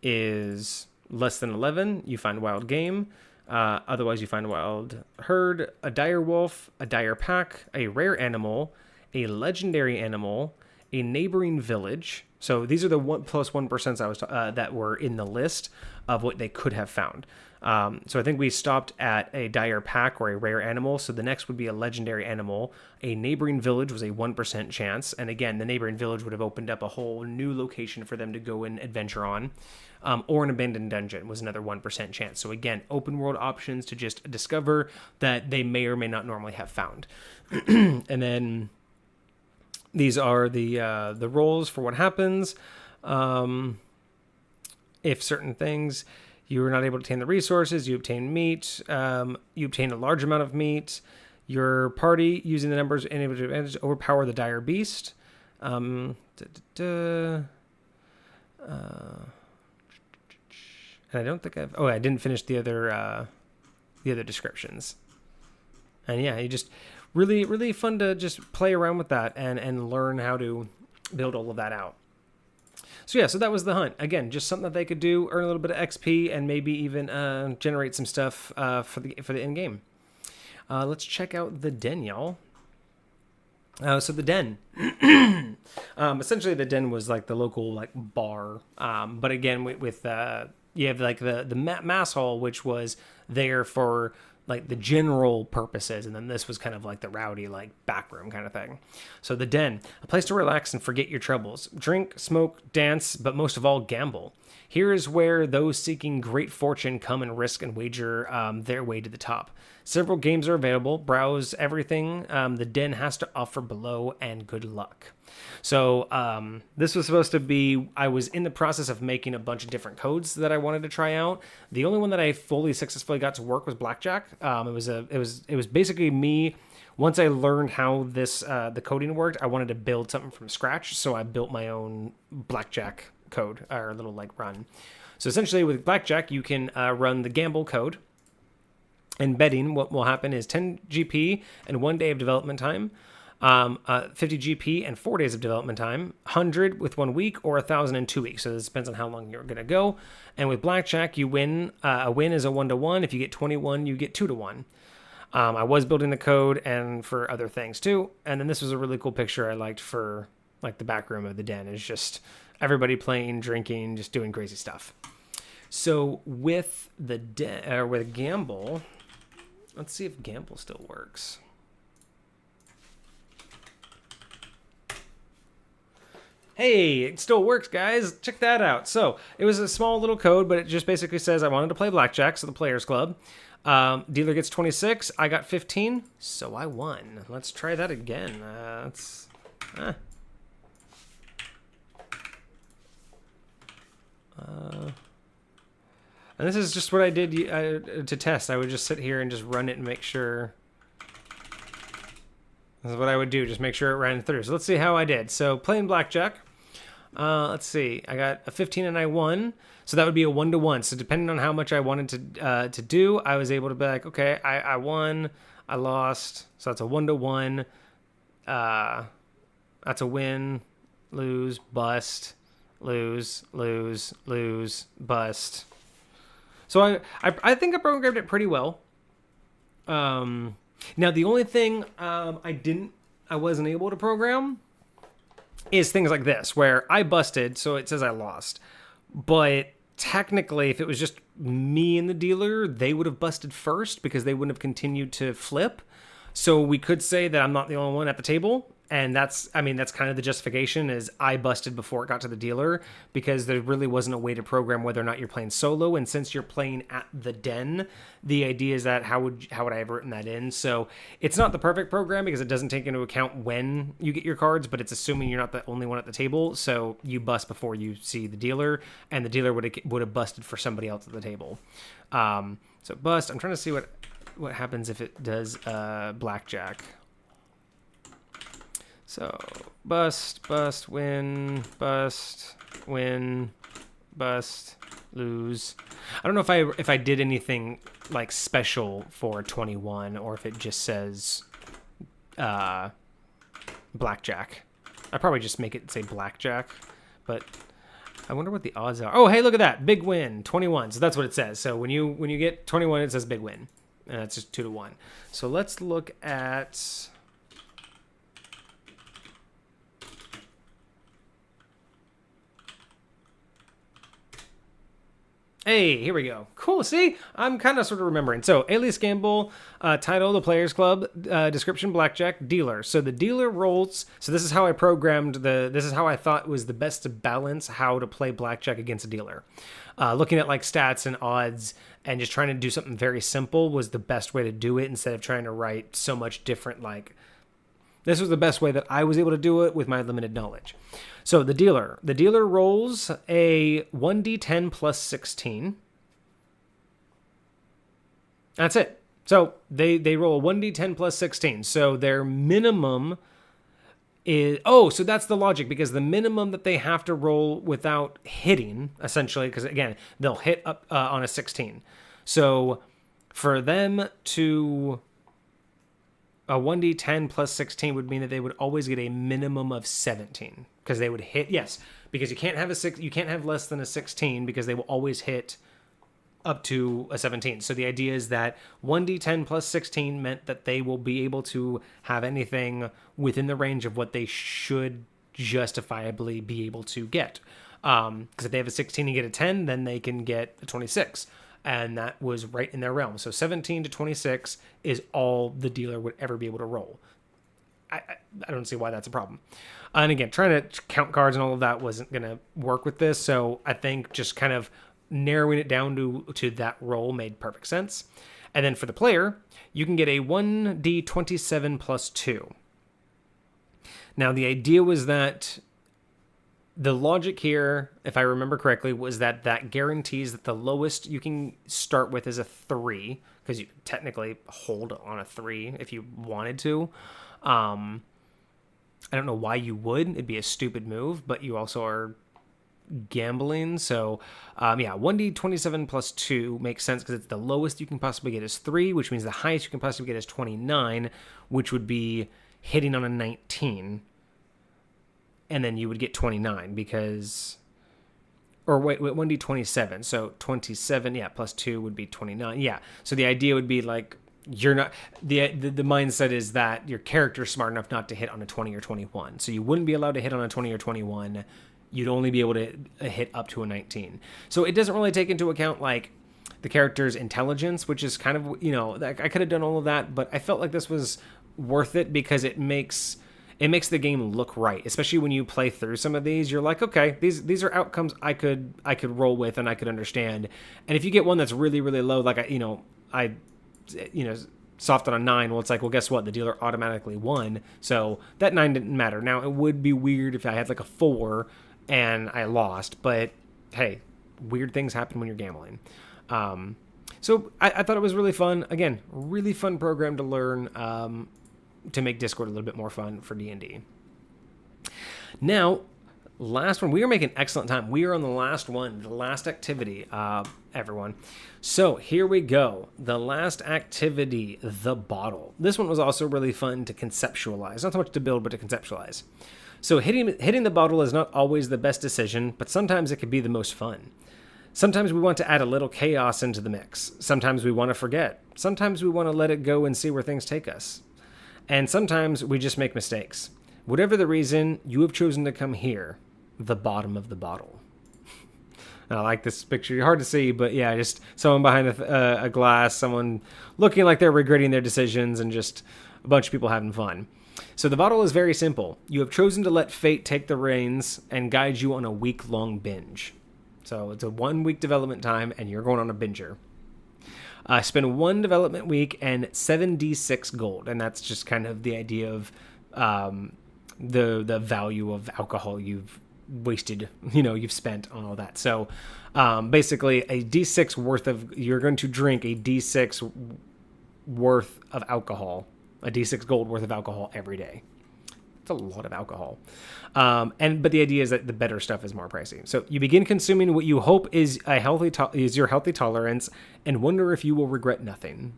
is less than 11, you find wild game. Otherwise, you find wild herd, a dire wolf, a dire pack, a rare animal, a legendary animal, a neighboring village. So these are the 1+1% I was that were in the list of what they could have found. So I think we stopped at a dire pack or a rare animal. So the next would be a legendary animal. A neighboring village was a 1% chance. And again, the neighboring village would have opened up a whole new location for them to go and adventure on. Or an abandoned dungeon was another 1% chance. So again, open world options to just discover that they may or may not normally have found. And then these are the roles for what happens. If certain things, you are not able to obtain the resources, you obtain meat, you obtain a large amount of meat. Your party, using the numbers and able to advantage, to overpower the dire beast. And I don't think I didn't finish the other descriptions. And yeah, you just really, really fun to just play around with that and learn how to build all of that out. So yeah, so that was the hunt. Again, just something that they could do, earn a little bit of XP, and maybe even generate some stuff for the end game. Let's check out the den, y'all. So the den, essentially the den was like the local like bar, but again with you have like the mass hall, which was there for like the general purposes, and then this was kind of like the rowdy, like back room kind of thing. So the den, a place to relax and forget your troubles, drink, smoke, dance, but most of all gamble. Here is where those seeking great fortune come and risk and wager their way to the top. Several games are available. Browse everything the den has to offer below, and good luck. So this was supposed to be, I was in the process of making a bunch of different codes that I wanted to try out. The only one that I fully successfully got to work was blackjack. It was basically me. Once I learned how this the coding worked, I wanted to build something from scratch. So I built my own blackjack code, or a little like run. So essentially with blackjack, you can run the gamble code. And betting, what will happen is 10 GP and 1 day of development time. 50 GP and 4 days of development time, 100 with 1 week, or 1,000 in 2 weeks. So this depends on how long you're going to go. And with blackjack, you win. A win is a 1-to-1. If you get 21, you get 2-to-1. I was building the code and for other things too. And then this was a really cool picture I liked for like the back room of the den. Is just everybody playing, drinking, just doing crazy stuff. So with the with gamble, let's see if gamble still works. Hey, it still works, guys. Check that out. So it was a small little code, but it just basically says I wanted to play blackjack, so the Players Club. Dealer gets 26. I got 15, so I won. Let's try that again. And this is just what I did to test. I would just sit here and just run it and make sure. This is what I would do, just make sure it ran through. So let's see how I did. So playing blackjack. Let's see. I got a 15 and I won. So that would be a 1-to-1. So depending on how much I wanted to do, I was able to be like, okay, I won, I lost. So that's a 1-to-1. That's a win, lose, bust, lose, lose, lose, bust. So I think I programmed it pretty well. Now the only thing I wasn't able to program is things like this, where I busted, so it says I lost. But technically, if it was just me and the dealer, they would have busted first because they wouldn't have continued to flip. So we could say that I'm not the only one at the table. And that's kind of the justification is I busted before it got to the dealer because there really wasn't a way to program whether or not you're playing solo. And since you're playing at the den, the idea is that how would I have written that in? So it's not the perfect program because it doesn't take into account when you get your cards, but it's assuming you're not the only one at the table. So you bust before you see the dealer, and the dealer would have busted for somebody else at the table. So bust. I'm trying to see what happens if it does blackjack. So bust, win, bust, lose. I don't know if I did anything like special for 21 or if it just says blackjack. I probably just make it say blackjack, but I wonder what the odds are. Oh, hey, look at that. Big win, 21. So that's what it says. So when you get 21, it says big win. And it's just 2-to-1. So let's look at Hey, here we go. Cool. See, I'm kind of sort of remembering. So, Alias Gamble, title, the Players Club, description, blackjack, dealer. So the dealer rolls. So this is how I programmed this is how I thought was the best to balance how to play blackjack against a dealer. Looking at like stats and odds and just trying to do something very simple was the best way to do it instead of trying to write so much different. Like, this was the best way that I was able to do it with my limited knowledge. So the dealer rolls a 1d10 plus 16. That's it. So they roll a 1d10 plus 16. So their minimum is, so that's the logic, because the minimum that they have to roll without hitting, essentially, because again, they'll hit up on a 16. So for them to, a 1d10 plus 16 would mean that they would always get a minimum of 17. Because they would hit, yes, because you can't have less than a 16 because they will always hit up to a 17. So the idea is that 1d10 plus 16 meant that they will be able to have anything within the range of what they should justifiably be able to get. Because if they have a 16 and get a 10, then they can get a 26. and that was right in their realm. So 17 to 26 is all the dealer would ever be able to roll. I don't see why that's a problem. And again, trying to count cards and all of that wasn't going to work with this. So I think just kind of narrowing it down to that roll made perfect sense. And then for the player, you can get a 1d27 plus 2. Now, the idea was that the logic here, if I remember correctly, was that guarantees that the lowest you can start with is a 3, because you technically hold on a 3 if you wanted to. I don't know why you would. It'd be a stupid move, but you also are gambling. So, 1d27 plus 2 makes sense because it's the lowest you can possibly get is 3, which means the highest you can possibly get is 29, which would be hitting on a 19. And then you would get 29 because... Or wait, 1d27. So 27, plus 2 would be 29. Yeah, so the idea would be like... You're not the mindset is that your character's smart enough not to hit on a 20 or 21. So you wouldn't be allowed to hit on a 20 or 21. You'd only be able to hit up to a 19. So it doesn't really take into account like the character's intelligence, which is kind of, I could have done all of that, but I felt like this was worth it because it makes the game look right. Especially when you play through some of these, you're like, okay, these are outcomes I could roll with and I could understand. And if you get one that's really, really low, like I soft on a 9, well, it's like, well, guess what? The dealer automatically won. So that 9 didn't matter. Now, it would be weird if I had like a 4 and I lost, but hey, weird things happen when you're gambling. So I thought it was really fun. Again, really fun program to learn to make Discord a little bit more fun for D&D. Now, last one. We are making excellent time. We are on the last one, the last activity, everyone. So here we go. The last activity, the bottle. This one was also really fun to conceptualize. Not so much to build, but to conceptualize. So hitting the bottle is not always the best decision, but sometimes it can be the most fun. Sometimes we want to add a little chaos into the mix. Sometimes we want to forget. Sometimes we want to let it go and see where things take us. And sometimes we just make mistakes. Whatever the reason, you have chosen to come here, the bottom of the bottle. I like this picture. Hard to see, but yeah, just someone behind a glass, someone looking like they're regretting their decisions, and just a bunch of people having fun. So the bottle is very simple. You have chosen to let fate take the reins and guide you on a week-long binge. So it's a 1-week development time, and you're going on a binger. Spend 1 development week and 7d6 gold, and that's just kind of the idea of the value of alcohol you've wasted, you've spent on all that. So basically a d6 worth of, you're going to drink a d6 worth of alcohol, a d6 gold worth of alcohol every day. It's a lot of alcohol. But the idea is that the better stuff is more pricey. So you begin consuming what you hope is your healthy tolerance and wonder if you will regret nothing.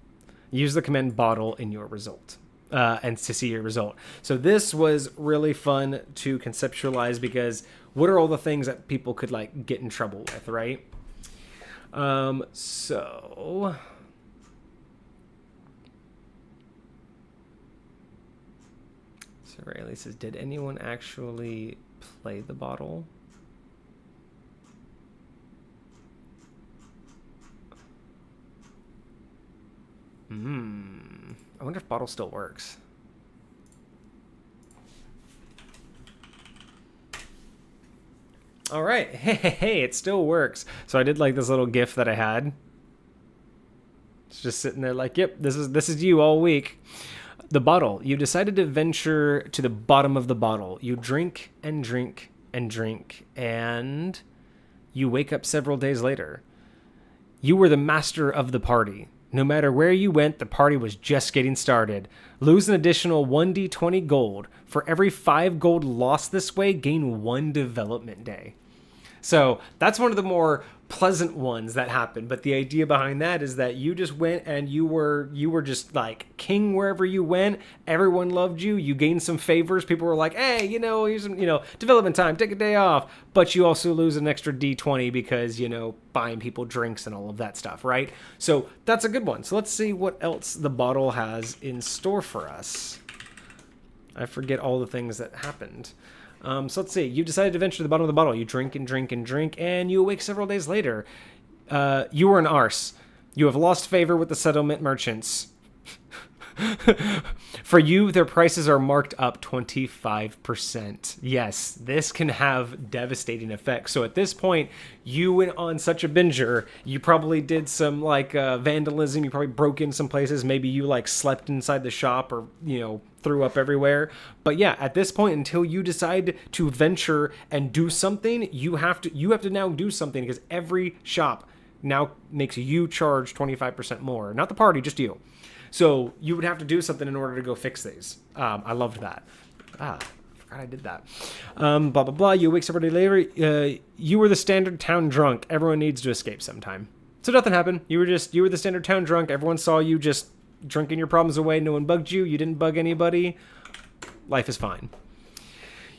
Use the command bottle in your result. And to see your result. So this was really fun to conceptualize because what are all the things that people could like get in trouble with, right? So Rayleigh says, did anyone actually play the bottle? I wonder if bottle still works. All right. Hey, it still works. So I did like this little GIF that I had. It's just sitting there like, yep, this is you all week. The bottle. You decided to venture to the bottom of the bottle. You drink and drink and drink, and you wake up several days later. You were the master of the party. No matter where you went, the party was just getting started. Lose an additional 1d20 gold. For every 5 gold lost this way, gain 1 development day. So that's one of the more pleasant ones that happened. But the idea behind that is that you just went and you were just like king wherever you went. Everyone loved you. You gained some favors. People were like, hey, here's some, development time. Take a day off. But you also lose an extra D20 because, buying people drinks and all of that stuff, right? So that's a good one. So let's see what else the bottle has in store for us. I forget all the things that happened. So let's see. You decided to venture to the bottom of the bottle. You drink and drink and drink, and you awake several days later. You were an arse. You have lost favor with the settlement merchants. For you, their prices are marked up 25%. Yes, this can have devastating effects. So at this point, you went on such a binger. You probably did some like vandalism. You probably broke in some places. Maybe you like slept inside the shop or, threw up everywhere. But yeah, at this point, until you decide to venture and do something, you have to now do something, because every shop now makes you charge 25% more. Not the party, just you. So you would have to do something in order to go fix these. I loved that. I forgot I did that. Blah, blah, blah. You wake several days later. You were the standard town drunk. Everyone needs to escape sometime. So nothing happened. You were the standard town drunk. Everyone saw you just drinking your problems away. No one bugged you. You didn't bug anybody. Life is fine.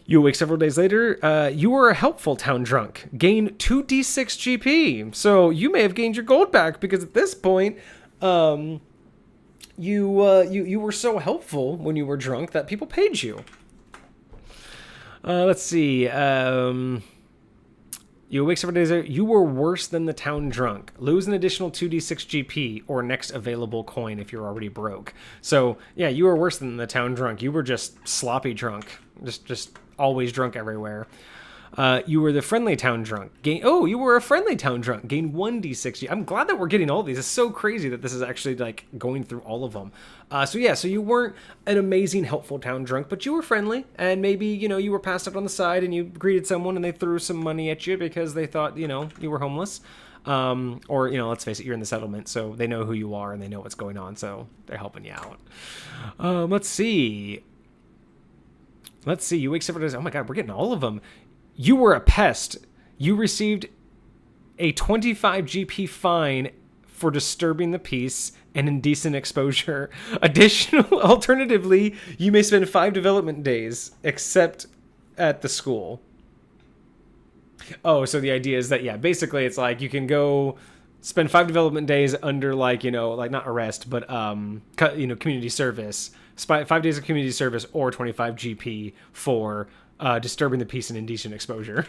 You awake several days later. You were a helpful town drunk. Gain 2d6 GP. So you may have gained your gold back, because at this point, you were so helpful when you were drunk that people paid you. Let's see. You awake several days later. You were worse than the town drunk. Lose an additional 2d6 GP or next available coin if you're already broke. So yeah, you were worse than the town drunk. You were just sloppy drunk. Just always drunk everywhere. You were the friendly town drunk. You were a friendly town drunk. Gain 1d6. I'm glad that we're getting all of these. It's so crazy that this is actually like going through all of them. So you weren't an amazing, helpful town drunk, but you were friendly, and maybe, you were passed up on the side and you greeted someone and they threw some money at you because they thought, you were homeless. Or, let's face it, you're in the settlement, so they know who you are and they know what's going on, so they're helping you out. Let's see. You wake several days. Oh my God, we're getting all of them. You were a pest. You received a 25 GP fine for disturbing the peace and indecent exposure. Alternatively, you may spend 5 development days, except at the school. Oh, so the idea is that, yeah, basically it's like you can go spend 5 development days under like not arrest, but community service. 5 days of community service or 25 GP for disturbing the peace and indecent exposure.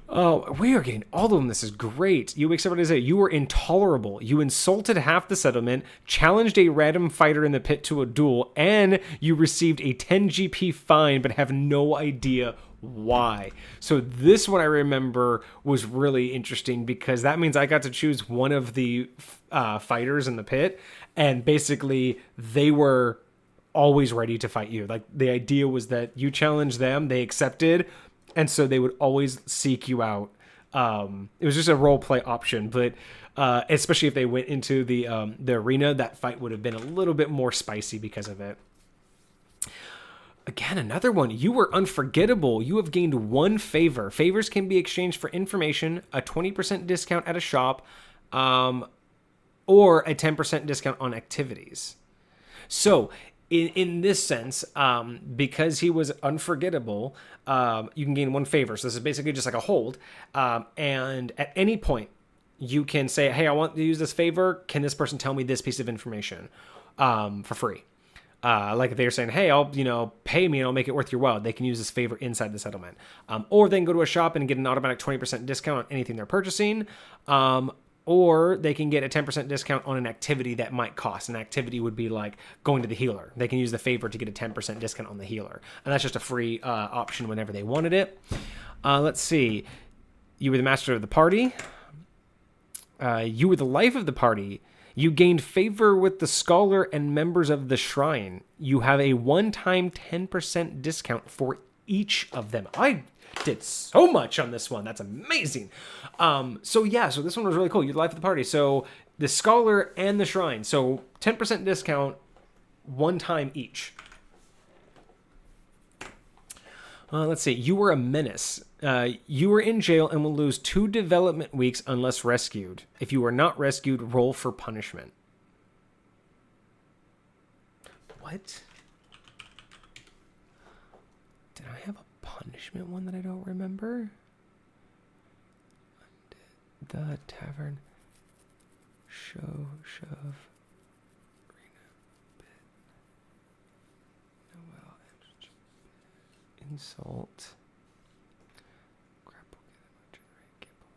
Oh, we are getting all of them. This is great. You wake up and say you were intolerable. You insulted half the settlement, challenged a random fighter in the pit to a duel, and you received a 10 GP fine but have no idea why. So this one I remember was really interesting, because that means I got to choose one of the fighters in the pit, and basically they were always ready to fight you. Like, the idea was that you challenged them, they accepted, and so they would always seek you out. It was just a role play option, but especially if they went into the arena, that fight would have been a little bit more spicy because of it. Again, another one. You were unforgettable. You have gained 1 favor. Favors can be exchanged for information, a 20% discount at a shop, or a 10% discount on activities. So in this sense, because he was unforgettable, you can gain 1 favor. So this is basically just like a hold. And at any point, you can say, hey, I want to use this favor. Can this person tell me this piece of information for free? Like if they're saying, hey, I'll, pay me and I'll make it worth your while. They can use this favor inside the settlement. Or they can go to a shop and get an automatic 20% discount on anything they're purchasing. Or they can get a 10% discount on an activity that might cost. An activity would be like going to the healer. They can use the favor to get a 10% discount on the healer. And that's just a free option whenever they wanted it. Let's see. You were the master of the party. You were the life of the party. You gained favor with the scholar and members of the shrine. You have a one-time 10% discount for each of them. I did so much on this one. That's amazing. So this one was really cool. You're the life of the party. So the scholar and the shrine. So 10% discount, one time each. Let's see. You were a menace. You were in jail and will lose 2 development weeks unless rescued. If you are not rescued, roll for punishment. What? Did I have a punishment one that I don't remember? The tavern. Shove. Insult. Grapple, generate, gamble,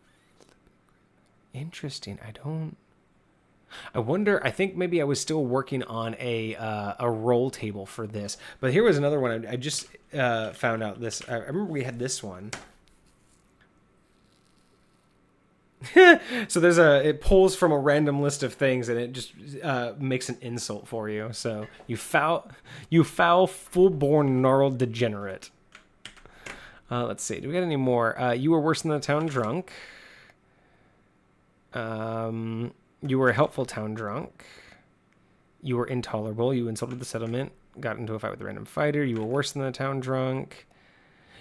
flip Interesting. I wonder. I think maybe I was still working on a roll table for this. But here was another one. I just found out this. I remember we had this one. So it pulls from a random list of things and it just makes an insult for you. So you foul full-born gnarled degenerate. Let's see. Do we got any more? You were worse than the town drunk. You were a helpful town drunk. You were intolerable. You insulted the settlement. Got into a fight with a random fighter. You were worse than the town drunk.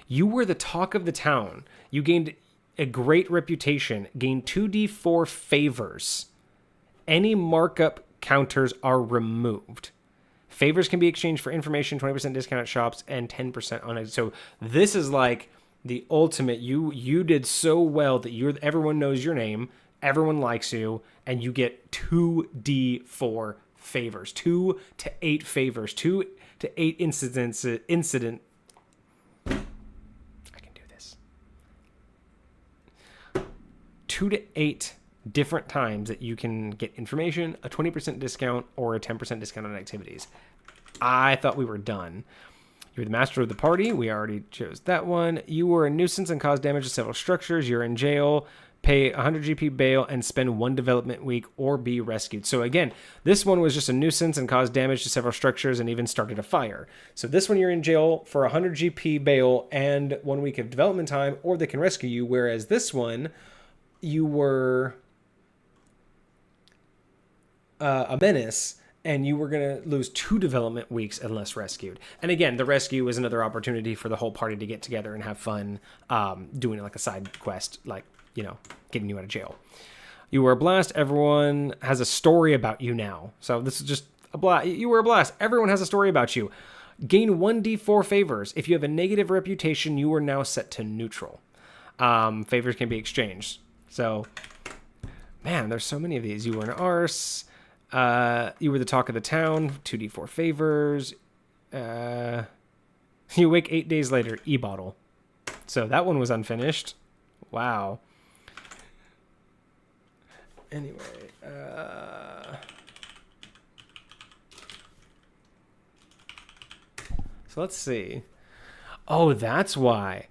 You were the talk of the town. You gained a great reputation. Gained 2d4 favors. Any markup counters are removed. Favors can be exchanged for information, 20% discount at shops, and 10% on it. So this is like the ultimate. You did so well that everyone knows your name. Everyone likes you, and you get 2d4 favors, 2 to 8 favors, 2 to 8 incident. I can do this. 2 to 8 different times that you can get information, a 20% discount, or a 10% discount on activities. I thought we were done. You were the master of the party. We already chose that one. You were a nuisance and caused damage to several structures. You're in jail. Pay 100 GP bail and spend 1 development week or be rescued. So again, this one was just a nuisance and caused damage to several structures and even started a fire. So this one you're in jail for 100 GP bail and 1 week of development time, or they can rescue you. Whereas this one, you were a menace and you were going to lose 2 development weeks unless rescued. And again, the rescue is another opportunity for the whole party to get together and have fun doing like a side quest, like, getting you out of jail. You were a blast. Everyone has a story about you now. So this is just a blast. You were a blast. Everyone has a story about you. Gain 1d4 favors. If you have a negative reputation, you are now set to neutral. Favors can be exchanged. So, man, there's so many of these. You were an arse. You were the talk of the town. 2d4 favors. You wake 8 days later. E-bottle. So that one was unfinished. Wow. Anyway, so let's see. Oh, that's why.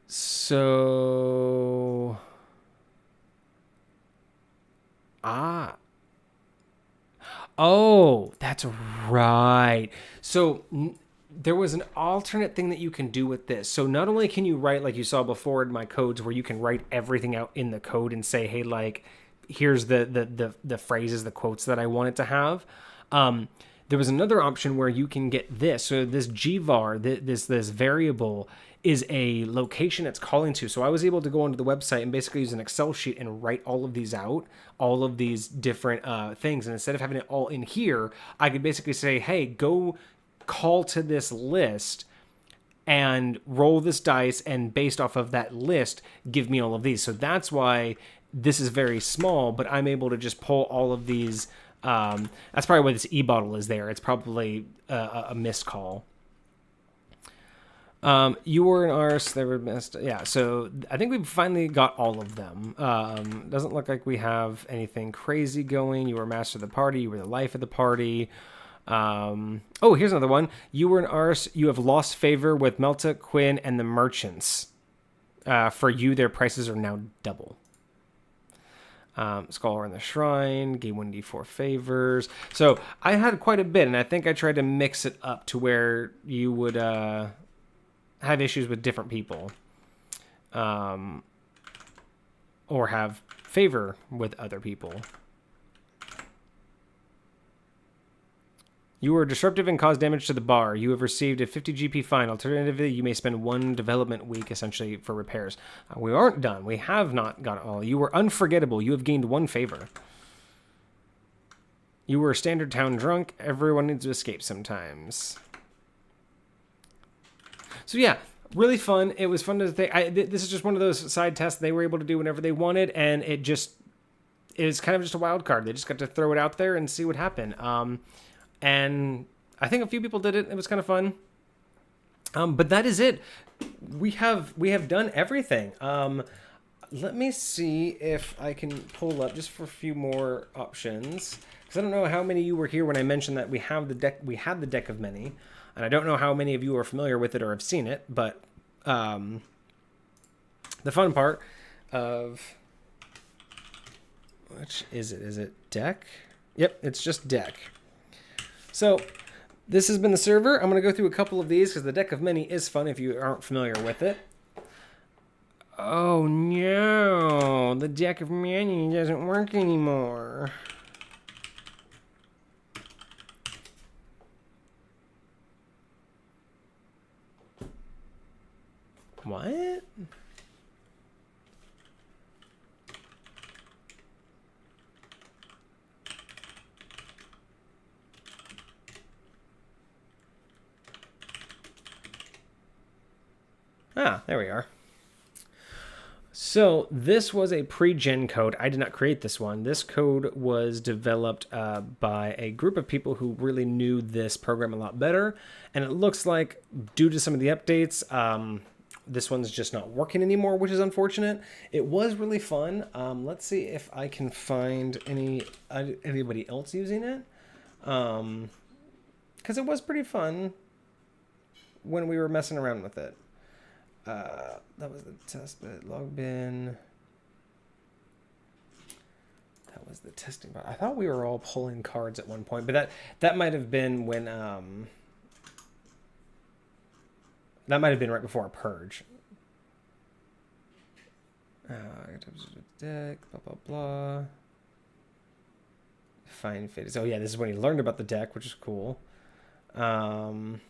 So, oh, that's right. So there was an alternate thing that you can do with this. So not only can you write, like you saw before in my codes, where you can write everything out in the code and say, hey, like, here's the phrases, the quotes that I want it to have. There was another option where you can get this. So this gvar, this variable, is a location it's calling to. So I was able to go onto the website and basically use an Excel sheet and write all of these out, all of these different things. And instead of having it all in here, I could basically say, hey, go call to this list and roll this dice, and based off of that list, give me all of these. So that's why this is very small, but I'm able to just pull all of these. That's probably why this e-bottle is there. It's probably a missed call. You were an arse. They were missed. Yeah, so I think we've finally got all of them. Doesn't look like we have anything crazy going. You were master of the party. You were the life of the party. Oh, here's another one. You were an arse. You have lost favor with Melta, Quinn, and the merchants. For you, their prices are now double. Scholar in the Shrine, gave 1d4 favors. So I had quite a bit, and I think I tried to mix it up to where you would have issues with different people. Or have favor with other people. You were disruptive and caused damage to the bar. You have received a 50 GP fine. Alternatively, you may spend 1 development week, essentially, for repairs. We aren't done. We have not got all. You were unforgettable. You have gained 1 favor. You were a standard town drunk. Everyone needs to escape sometimes. So yeah, really fun. It was fun to think. This is just one of those side tests they were able to do whenever they wanted, and it was kind of just a wild card. They just got to throw it out there and see what happened. And I think a few people did it. It was kind of fun. But that is it. We have done everything. Let me see if I can pull up just for a few more options, because I don't know how many of you were here when I mentioned that we have the deck. We had the deck of many, and I don't know how many of you are familiar with it or have seen it. But the fun part of which is it? Is it deck? Yep, it's just deck. So this has been the server. I'm going to go through a couple of these because the deck of many is fun if you aren't familiar with it. Oh no, the deck of many doesn't work anymore. What? Ah, there we are. So this was a pre-gen code. I did not create this one. This code was developed by a group of people who really knew this program a lot better. And it looks like due to some of the updates, this one's just not working anymore, which is unfortunate. It was really fun. Let's see if I can find anybody else using it. Because it was pretty fun when we were messing around with it. That was the test bit, log bin. That was the testing bot. I thought we were all pulling cards at one point, but that might have been when that might have been right before a purge. Deck, blah blah blah. Fine fit. Oh yeah, this is when he learned about the deck, which is cool. Vendor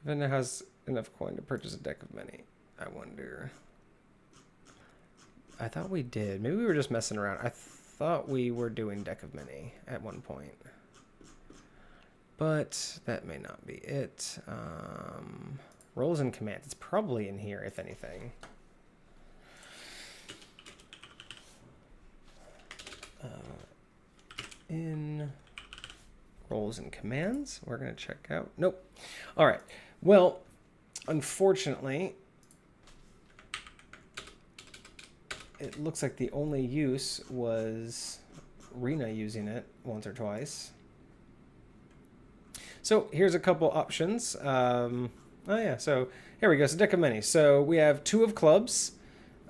has enough coin to purchase a deck of many. I wonder. I thought we did. Maybe we were just messing around. I thought we were doing deck of many at one point. But that may not be it. Roles and commands. It's probably in here, if anything. In roles and commands, we're going to check out. Nope. All right. Well, unfortunately, it looks like the only use was Rena using it once or twice. So here's a couple options. Oh yeah, so here we go. So deck of many. So we have 2 of clubs.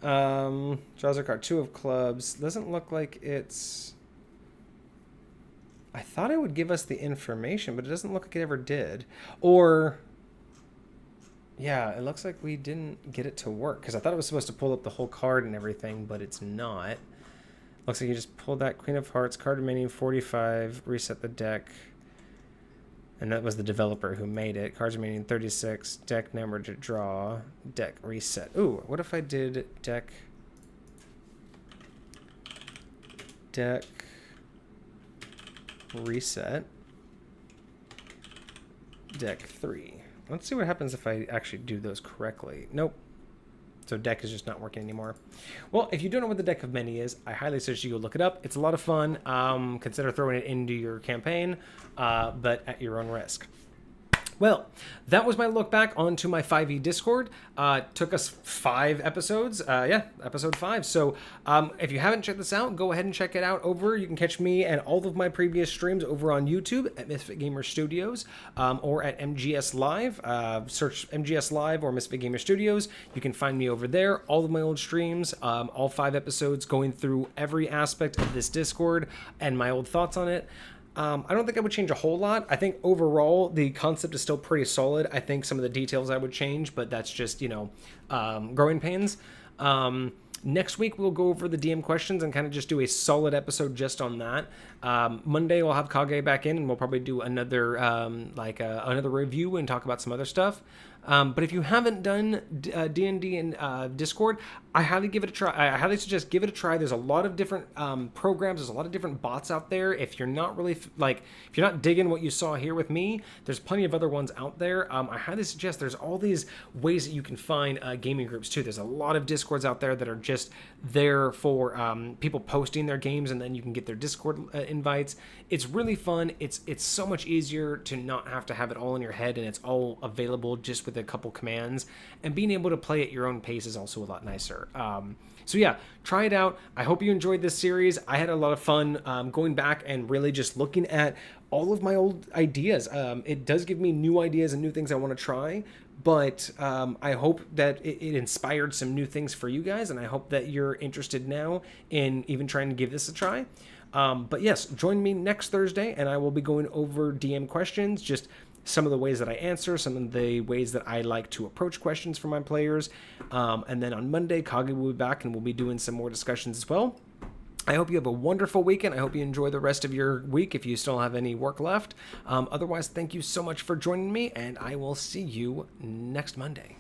Draws a card. 2 of clubs. Doesn't look like it's... I thought it would give us the information, but it doesn't look like it ever did. Or... yeah, it looks like we didn't get it to work because I thought it was supposed to pull up the whole card and everything, but it's not. Looks like you just pulled that Queen of Hearts, card remaining 45, reset the deck. And that was the developer who made it. Cards remaining 36, deck number to draw, deck reset. Ooh, what if I did deck reset, deck 3. Let's see what happens if I actually do those correctly. Nope. So deck is just not working anymore. Well, if you don't know what the deck of many is, I highly suggest you go look it up. It's a lot of fun. Consider throwing it into your campaign, but at your own risk. Well, that was my look back onto my 5e Discord. Took us 5 episodes. Yeah, episode 5. So if you haven't checked this out, go ahead and check it out over. You can catch me and all of my previous streams over on YouTube at Misfit Gamer Studios or at MGS Live. Search MGS Live or Misfit Gamer Studios. You can find me over there. All of my old streams, all 5 episodes going through every aspect of this Discord and my old thoughts on it. I don't think I would change a whole lot. I think overall the concept is still pretty solid. I think some of the details I would change, but that's just, you know, growing pains. Next week we'll go over the DM questions and kind of just do a solid episode just on that. Monday we'll have Kage back in and we'll probably do another another review and talk about some other stuff. But if you haven't done D&D in Discord, I highly give it a try. I highly suggest give it a try. There's a lot of different programs. There's a lot of different bots out there. If you're not really if you're not digging what you saw here with me, there's plenty of other ones out there. I highly suggest there's all these ways that you can find gaming groups too. There's a lot of Discords out there that are just there for people posting their games, and then you can get their Discord invites. It's really fun. It's so much easier to not have to have it all in your head, and it's all available just with a couple commands. And being able to play at your own pace is also a lot nicer. So yeah, try it out. I hope you enjoyed this series. I had a lot of fun going back and really just looking at all of my old ideas. It does give me new ideas and new things I want to try, but I hope that it inspired some new things for you guys, and I hope that you're interested now in even trying to give this a try. But yes, join me next Thursday, and I will be going over DM questions, just some of the ways that I answer, some of the ways that I like to approach questions for my players. And then on Monday, Kage will be back, and we'll be doing some more discussions as well. I hope you have a wonderful weekend. I hope you enjoy the rest of your week if you still have any work left. Otherwise, thank you so much for joining me, and I will see you next Monday.